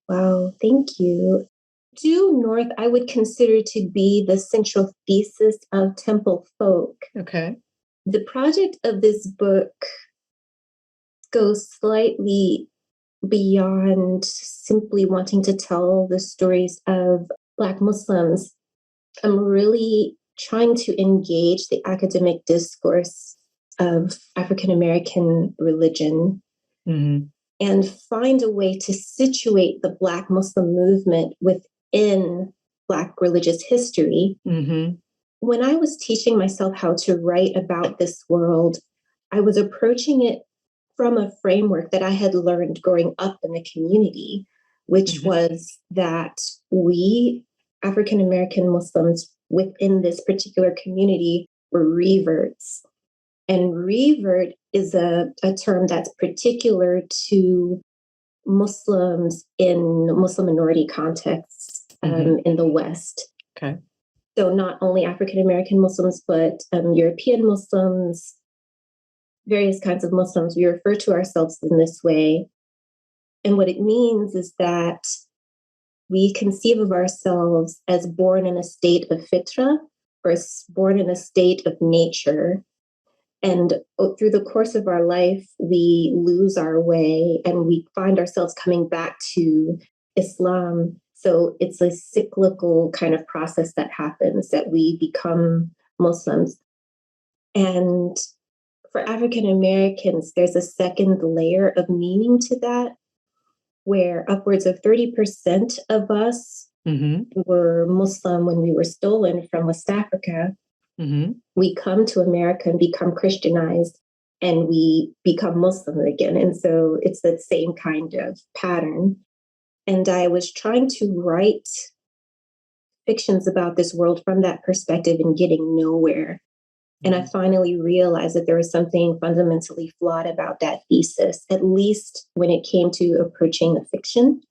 Wow, thank you. Due North, I would consider to be the central thesis of Temple Folk. Okay. The project of this book goes slightly beyond simply wanting to tell the stories of Black Muslims. I'm really trying to engage the academic discourse of African American religion and find a way to situate the Black Muslim movement within Black religious history. When I was teaching myself how to write about this world, I was approaching it from a framework that I had learned growing up in the community, which was that we, African American Muslims within this particular community, were reverts. And revert is a term that's particular to Muslims in Muslim minority contexts in the West. Okay. So not only African American Muslims, but European Muslims, various kinds of Muslims, we refer to ourselves in this way. And what it means is that we conceive of ourselves as born in a state of fitra, or born in a state of nature. And through the course of our life, we lose our way and we find ourselves coming back to Islam. So it's a cyclical kind of process that happens, that we become Muslims. And for African Americans, there's a second layer of meaning to that, where upwards of 30% of us were Muslim when we were stolen from West Africa. We come to America and become Christianized, and we become Muslim again. And so it's that same kind of pattern. And I was trying to write fictions about this world from that perspective and getting nowhere. And I finally realized that there was something fundamentally flawed about that thesis, at least when it came to approaching a fiction,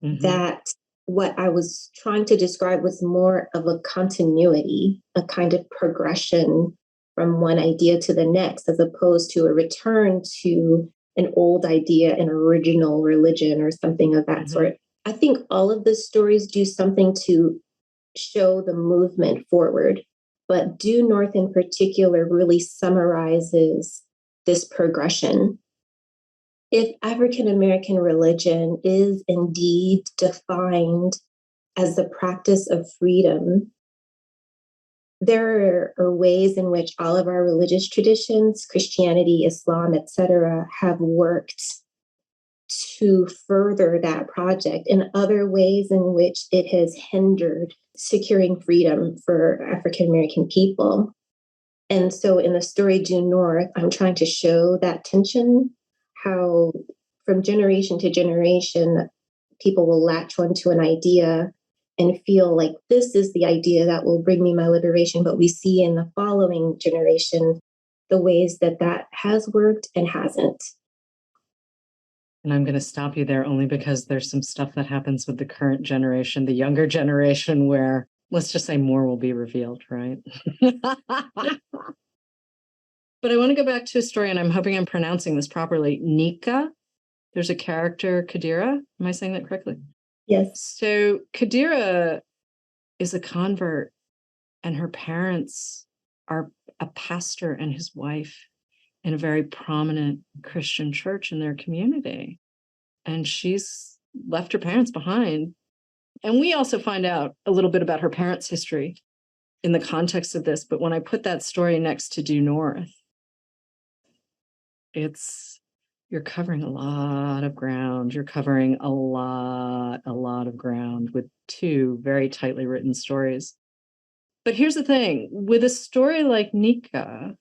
that what I was trying to describe was more of a continuity, a kind of progression from one idea to the next, as opposed to a return to an old idea, an original religion, or something of that sort. I think all of the stories do something to show the movement forward, but Due North in particular really summarizes this progression. If African American religion is indeed defined as the practice of freedom, there are ways in which all of our religious traditions, Christianity, Islam, etc., have worked to further that project, and other ways in which it has hindered securing freedom for African American people. And so in the story Due North, I'm trying to show that tension, how from generation to generation, people will latch onto an idea and feel like this is the idea that will bring me my liberation. But we see in the following generation the ways that that has worked and hasn't. And I'm going to stop you there only because there's some stuff that happens with the current generation, the younger generation, where let's just say more will be revealed, right? But I want to go back to a story, and I'm hoping I'm pronouncing this properly. Nika, there's a character, Kadira. Am I saying that correctly? Yes. So Kadira is a convert, and her parents are a pastor and his wife in a very prominent Christian church in their community. And she's left her parents behind. And we also find out a little bit about her parents' history in the context of this. But when I put that story next to Due North, you're covering a lot of ground. You're covering a lot of ground with two very tightly written stories. But here's the thing, with a story like Nika,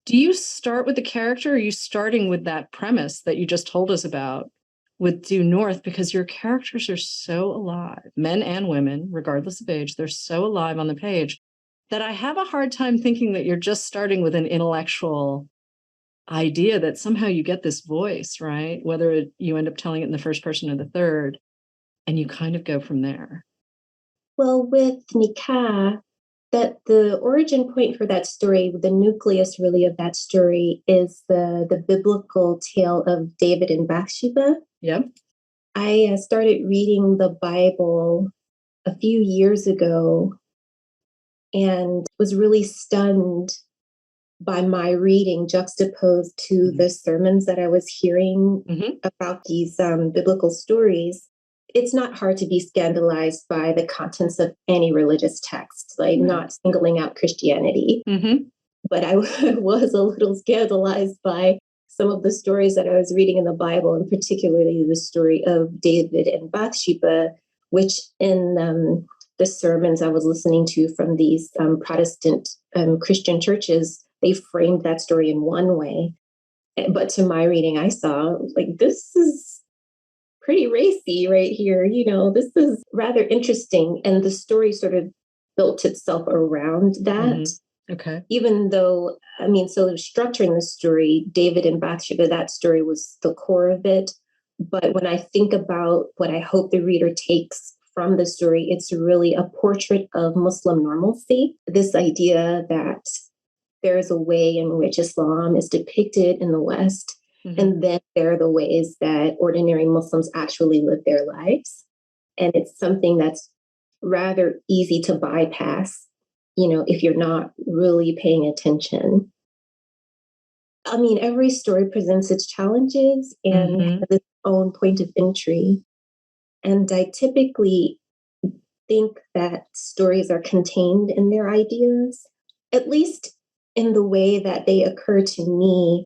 do you start with the character, or are you starting with that premise that you just told us about with Due North? Because your characters are so alive, men and women, regardless of age, they're so alive on the page that I have a hard time thinking that you're just starting with an intellectual idea that somehow you get this voice, right? Whether you end up telling it in the first person or the third. and you kind of go from there. Well, with Nikah, that the origin point for that story, the nucleus really of that story is the biblical tale of David and Bathsheba. Yep. I started reading the Bible a few years ago and was really stunned by my reading juxtaposed to the sermons that I was hearing about these biblical stories. It's not hard to be scandalized by the contents of any religious text, like not singling out Christianity. But I was a little scandalized by some of the stories that I was reading in the Bible, and particularly the story of David and Bathsheba, which in the sermons I was listening to from these Protestant Christian churches, they framed that story in one way. But to my reading, I saw, like, this is pretty racy right here. You know, this is rather interesting. And the story sort of built itself around that. Okay. Even though, I mean, so structuring the story, David and Bathsheba, that story was the core of it. But when I think about what I hope the reader takes from the story, it's really a portrait of Muslim normalcy. This idea that there's a way in which Islam is depicted in the West, and then there are the ways that ordinary Muslims actually live their lives. And it's something that's rather easy to bypass, you know, if you're not really paying attention. I mean, every story presents its challenges and has its own point of entry. And I typically think that stories are contained in their ideas, at least in the way that they occur to me.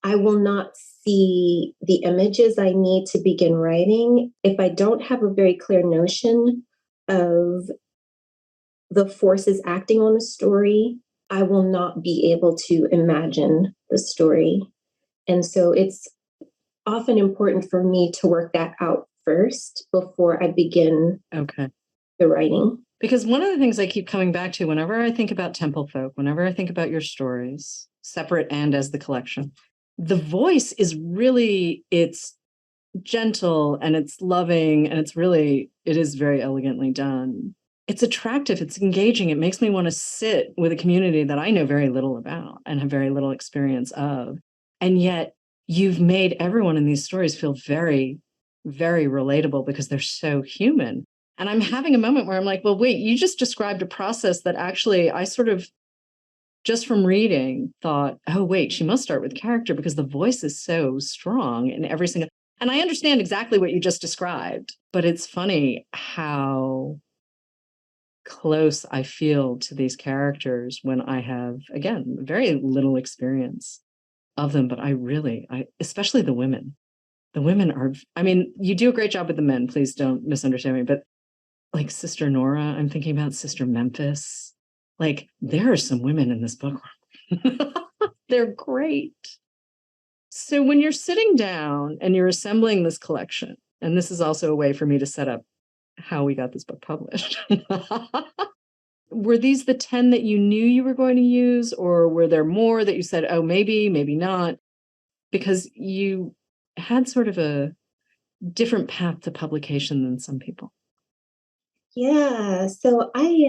I will not see the images I need to begin writing if I don't have a very clear notion of the forces acting on the story. I will not be able to imagine the story. And so it's often important for me to work that out first before I begin the writing. Because one of the things I keep coming back to whenever I think about Temple Folk, whenever I think about your stories, separate and as the collection, the voice is really, it's gentle and it's loving and it is very elegantly done. It's attractive, it's engaging. It makes me want to sit with a community that I know very little about and have very little experience of. And yet you've made everyone in these stories feel very, very relatable because they're so human. And I'm having a moment where I'm like, well, wait, you just described a process that actually I sort of, just from reading, thought, oh, wait, she must start with character because the voice is so strong in every single. And I understand exactly what you just described, but it's funny how close I feel to these characters when I have, again, very little experience of them. But I especially the women are, I mean, you do a great job with the men, please don't misunderstand me, but like Sister Nora, I'm thinking about Sister Memphis. Like, there are some women in this book. They're great. So when you're sitting down and you're assembling this collection, and this is also a way for me to set up how we got this book published. Were these the 10 that you knew you were going to use, or were there more that you said, oh, maybe not? Because you had sort of a different path to publication than some people. Yeah, so I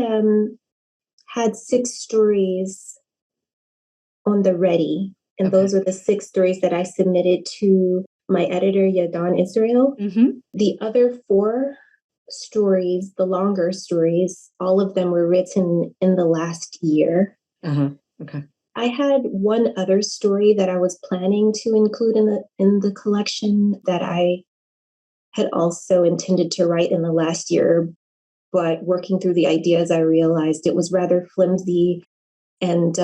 had 6 stories on the ready, and those are the 6 stories that I submitted to my editor, Yadan Israel. The other 4 stories, the longer stories, all of them were written in the last year. I had one other story that I was planning to include in the collection that I had also intended to write in the last year, but working through the ideas, I realized it was rather flimsy and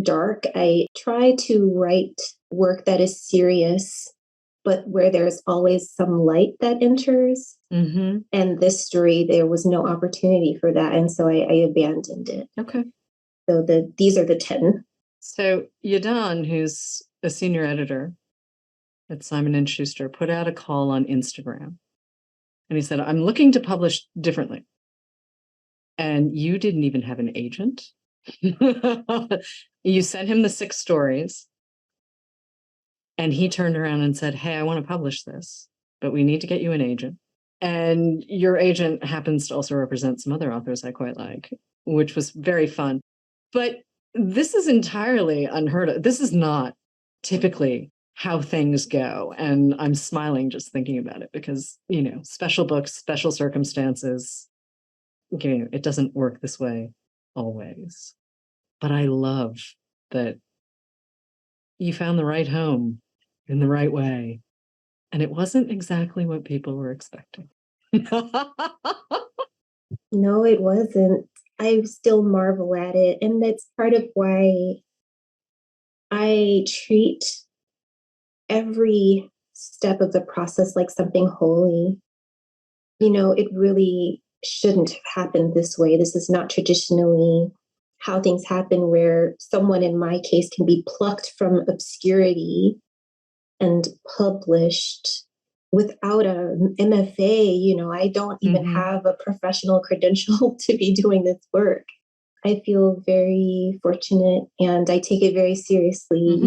dark. I try to write work that is serious, but where there's always some light that enters. And this story, there was no opportunity for that. And so I abandoned it. So these are the 10. So Yadan, who's a senior editor at Simon & Schuster, put out a call on Instagram. And he said, I'm looking to publish differently. And you didn't even have an agent. You sent him the 6 stories. And he turned around and said, hey, I want to publish this, but we need to get you an agent. And your agent happens to also represent some other authors I quite like, which was very fun. But this is entirely unheard of. This is not typically how things go. And I'm smiling just thinking about it because, special books, special circumstances, it doesn't work this way always. But I love that you found the right home in the right way. And it wasn't exactly what people were expecting. No, it wasn't. I still marvel at it. And that's part of why I treat every step of the process like something holy. It really shouldn't have happened this way. This is not traditionally how things happen, where someone in my case can be plucked from obscurity and published without an MFA. I don't even have a professional credential to be doing this work. I feel very fortunate and I take it very seriously.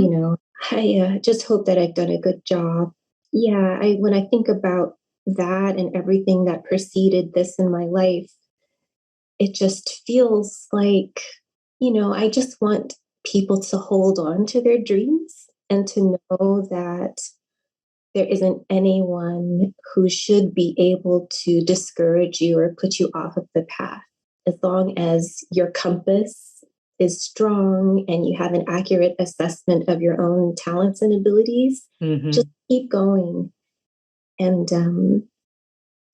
I just hope that I've done a good job. Yeah, when I think about that and everything that preceded this in my life, it just feels like, I just want people to hold on to their dreams and to know that there isn't anyone who should be able to discourage you or put you off of the path. As long as your compass is strong and you have an accurate assessment of your own talents and abilities, just keep going. And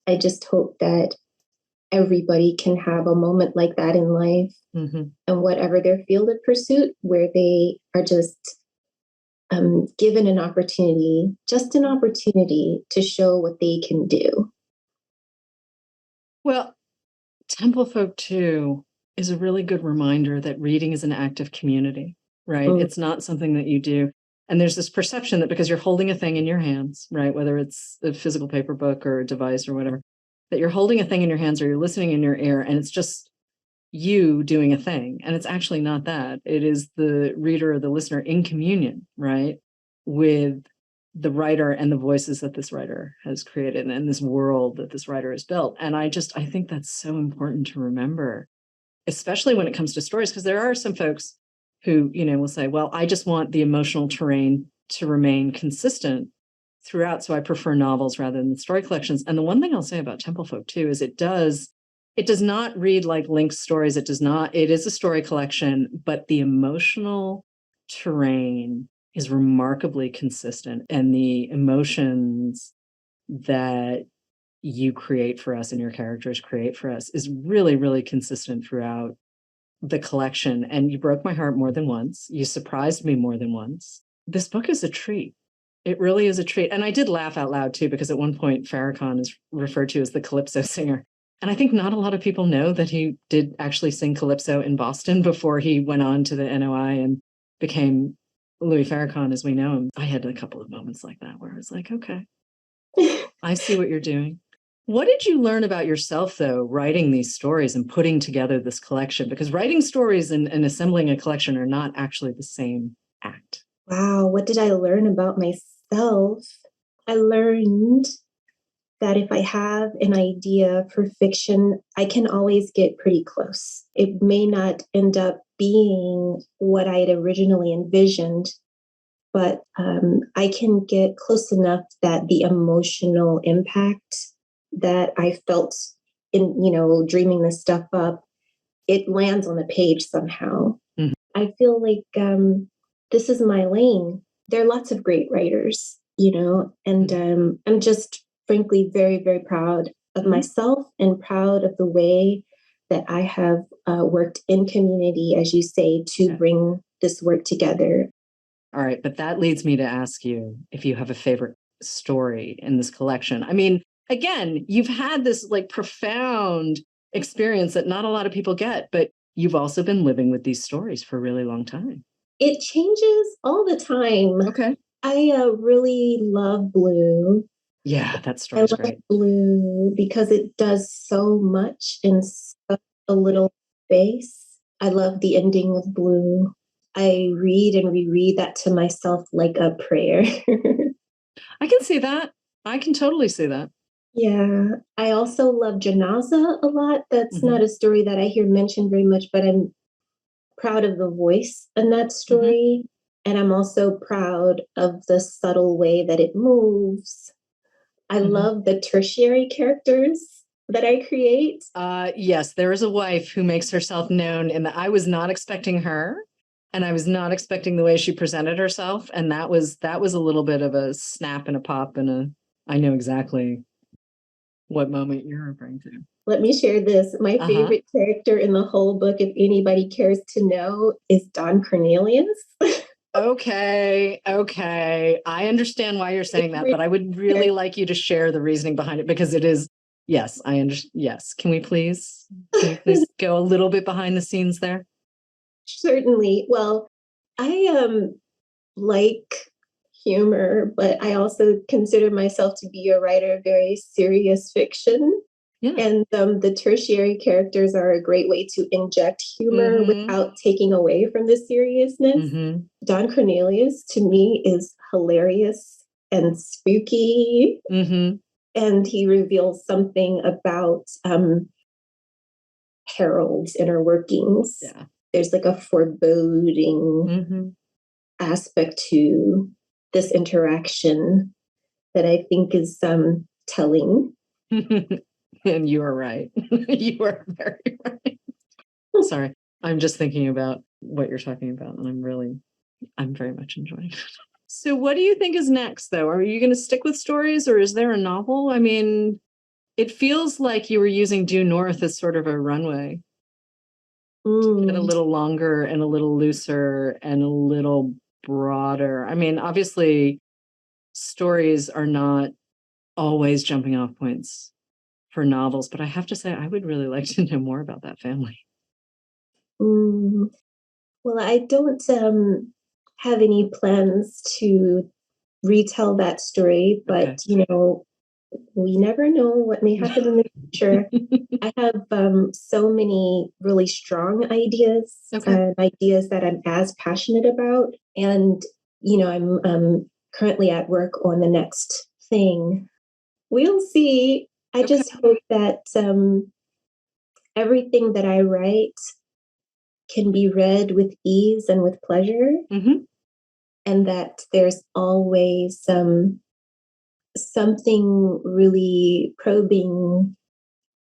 I just hope that everybody can have a moment like that in life, and whatever their field of pursuit, where they are just given an opportunity to show what they can do. Well, Temple Folk 2 is a really good reminder that reading is an active community, right? It's not something that you do. And there's this perception that because you're holding a thing in your hands, right, whether it's a physical paper book or a device or whatever, that you're holding a thing in your hands or you're listening in your ear and it's just you doing a thing. And it's actually not that. It is the reader or the listener in communion, right, with the writer and the voices that this writer has created and this world that this writer has built. And I think that's so important to remember, especially when it comes to stories, because there are some folks who, will say, well, I just want the emotional terrain to remain consistent throughout. So I prefer novels rather than story collections. And the one thing I'll say about Temple Folk too is it does not read like Link's stories. It is a story collection, but the emotional terrain is remarkably consistent. And the emotions that you create for us and your characters create for us is really, really consistent throughout the collection. And you broke my heart more than once. You surprised me more than once. This book is a treat. It really is a treat. And I did laugh out loud too, because at one point Farrakhan is referred to as the Calypso singer. And I think not a lot of people know that he did actually sing Calypso in Boston before he went on to the NOI and became Louis Farrakhan as we know him. I had a couple of moments like that where I was like, okay, I see what you're doing. What did you learn about yourself, though, writing these stories and putting together this collection? Because writing stories and assembling a collection are not actually the same act. Wow, what did I learn about myself? I learned that if I have an idea for fiction, I can always get pretty close. It may not end up being what I had originally envisioned, but I can get close enough that the emotional impact that I felt in, dreaming this stuff up, it lands on the page somehow. I feel like this is my lane. There are lots of great writers, and I'm just frankly very, very proud of myself and proud of the way that I have worked in community, as you say, to bring this work together. All right, but that leads me to ask you if you have a favorite story in this collection. I mean, again, you've had this like profound experience that not a lot of people get, but you've also been living with these stories for a really long time. It changes all the time. Okay. I really love Blue. Yeah, that story's great. Blue because it does so much in such a little space. I love the ending of Blue. I read and reread that to myself like a prayer. I can see that. I can totally see that. Yeah, I also love Janaza a lot. That's not a story that I hear mentioned very much, but I'm proud of the voice in that story. And I'm also proud of the subtle way that it moves. I love the tertiary characters that I create. Yes, there is a wife who makes herself known in that I was not expecting her, and I was not expecting the way she presented herself. And that was a little bit of a snap and a pop I know exactly what moment you're referring to. Let me share this. My favorite character in the whole book, if anybody cares to know, is Don Cornelius. Okay. I understand why you're saying that, but I would really like you to share the reasoning behind it because it is, yes, I understand. Yes. Can we please go a little bit behind the scenes there? Certainly. Well, I like humor, but I also consider myself to be a writer of very serious fiction. Yeah. And the tertiary characters are a great way to inject humor without taking away from the seriousness. Don Cornelius, to me, is hilarious and spooky. And he reveals something about Harold's inner workings. Yeah. There's like a foreboding aspect to this interaction that I think is telling. And you are right. You are very right. Sorry. I'm just thinking about what you're talking about, and I'm very much enjoying it. So what do you think is next, though? Are you going to stick with stories, or is there a novel? I mean, it feels like you were using Due North as sort of a runway. To get a little longer and a little looser and a little broader. I mean, obviously, stories are not always jumping off points for novels, but I have to say, I would really like to know more about that family. Well, I don't have any plans to retell that story, but you know, we never know what may happen in the future. I have so many really strong ideas and ideas that I'm as passionate about. And, you know, I'm currently at work on the next thing. We'll see. I just hope that everything that I write can be read with ease and with pleasure. And that there's always something really probing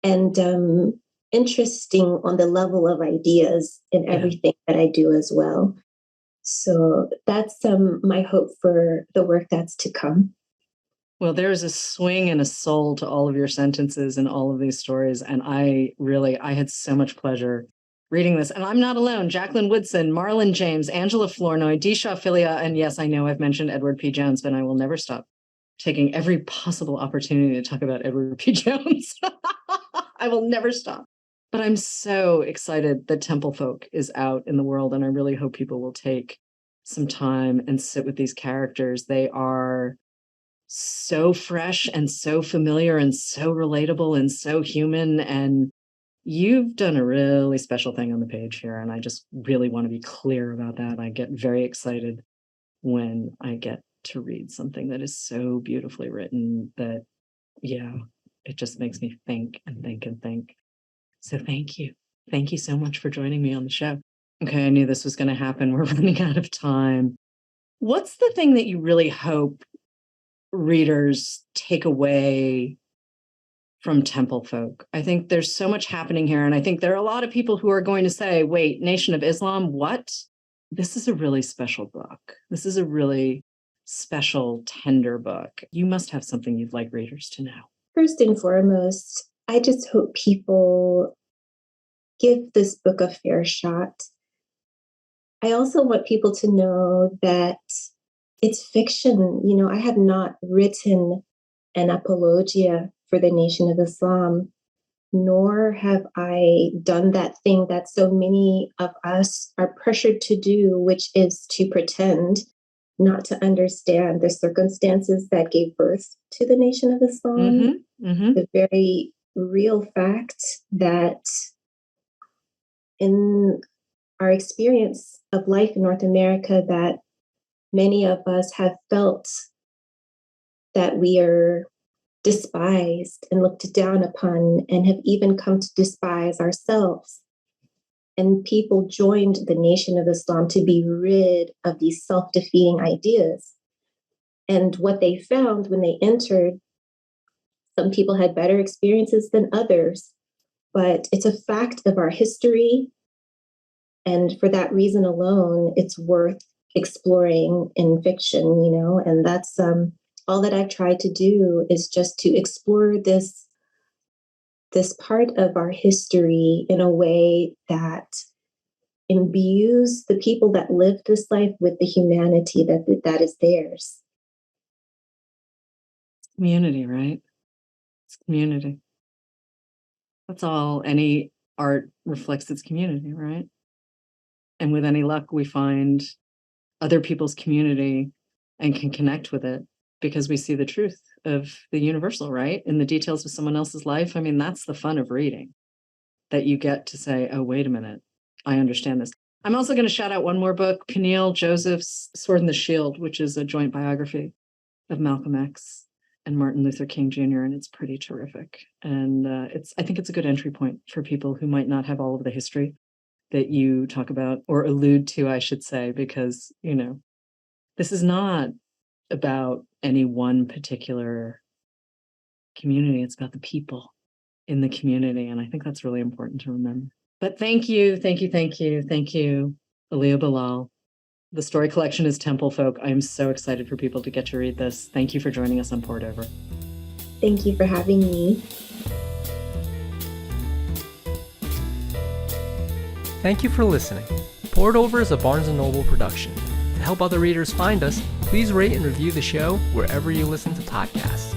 and interesting on the level of ideas in everything that I do as well. So that's my hope for the work that's to come. Well, there's a swing and a soul to all of your sentences and all of these stories. And I had so much pleasure reading this. And I'm not alone. Jacqueline Woodson, Marlon James, Angela Flournoy, Disha Filia, and yes, I know I've mentioned Edward P. Jones, but I will never stop taking every possible opportunity to talk about Edward P. Jones. I will never stop. But I'm so excited that Temple Folk is out in the world, and I really hope people will take some time and sit with these characters. They are so fresh and so familiar and so relatable and so human. And you've done a really special thing on the page here. And I just really want to be clear about that. I get very excited when I get to read something that is so beautifully written that, yeah, it just makes me think and think and think. So thank you. Thank you so much for joining me on the show. Okay, I knew this was going to happen. We're running out of time. What's the thing that you really hope readers take away from Temple Folk? I think there's so much happening here. And I think there are a lot of people who are going to say, wait, Nation of Islam, what? This is a really special book. This is a really special, tender book. You must have something you'd like readers to know. First and foremost, I just hope people give this book a fair shot. I also want people to know that it's fiction. You know, I have not written an apologia for the Nation of Islam, nor have I done that thing that so many of us are pressured to do, which is to pretend not to understand the circumstances that gave birth to the Nation of Islam. The very real fact that in our experience of life in North America, that many of us have felt that we are despised and looked down upon and have even come to despise ourselves. And people joined the Nation of Islam to be rid of these self-defeating ideas. And what they found when they entered, some people had better experiences than others, but it's a fact of our history. And for that reason alone, it's worth exploring in fiction, and that's all that I've tried to do is just to explore this part of our history in a way that imbues the people that live this life with the humanity that is theirs. Community, right? It's community. That's all any art reflects, its community, right? And with any luck, we find other people's community and can connect with it because we see the truth of the universal, right? In the details of someone else's life. I mean, that's the fun of reading, that you get to say, oh, wait a minute, I understand this. I'm also going to shout out one more book, Peniel Joseph's Sword and the Shield, which is a joint biography of Malcolm X and Martin Luther King Jr., and it's pretty terrific. And I think it's a good entry point for people who might not have all of the history that you talk about, or allude to, I should say, because, this is not about any one particular community. It's about the people in the community. And I think that's really important to remember. But thank you, Aaliyah Bilal. The story collection is Temple Folk. I'm so excited for people to get to read this. Thank you for joining us on Poured Over. Thank you for having me. Thank you for listening. Poured Over is a Barnes & Noble production. To help other readers find us, please rate and review the show wherever you listen to podcasts.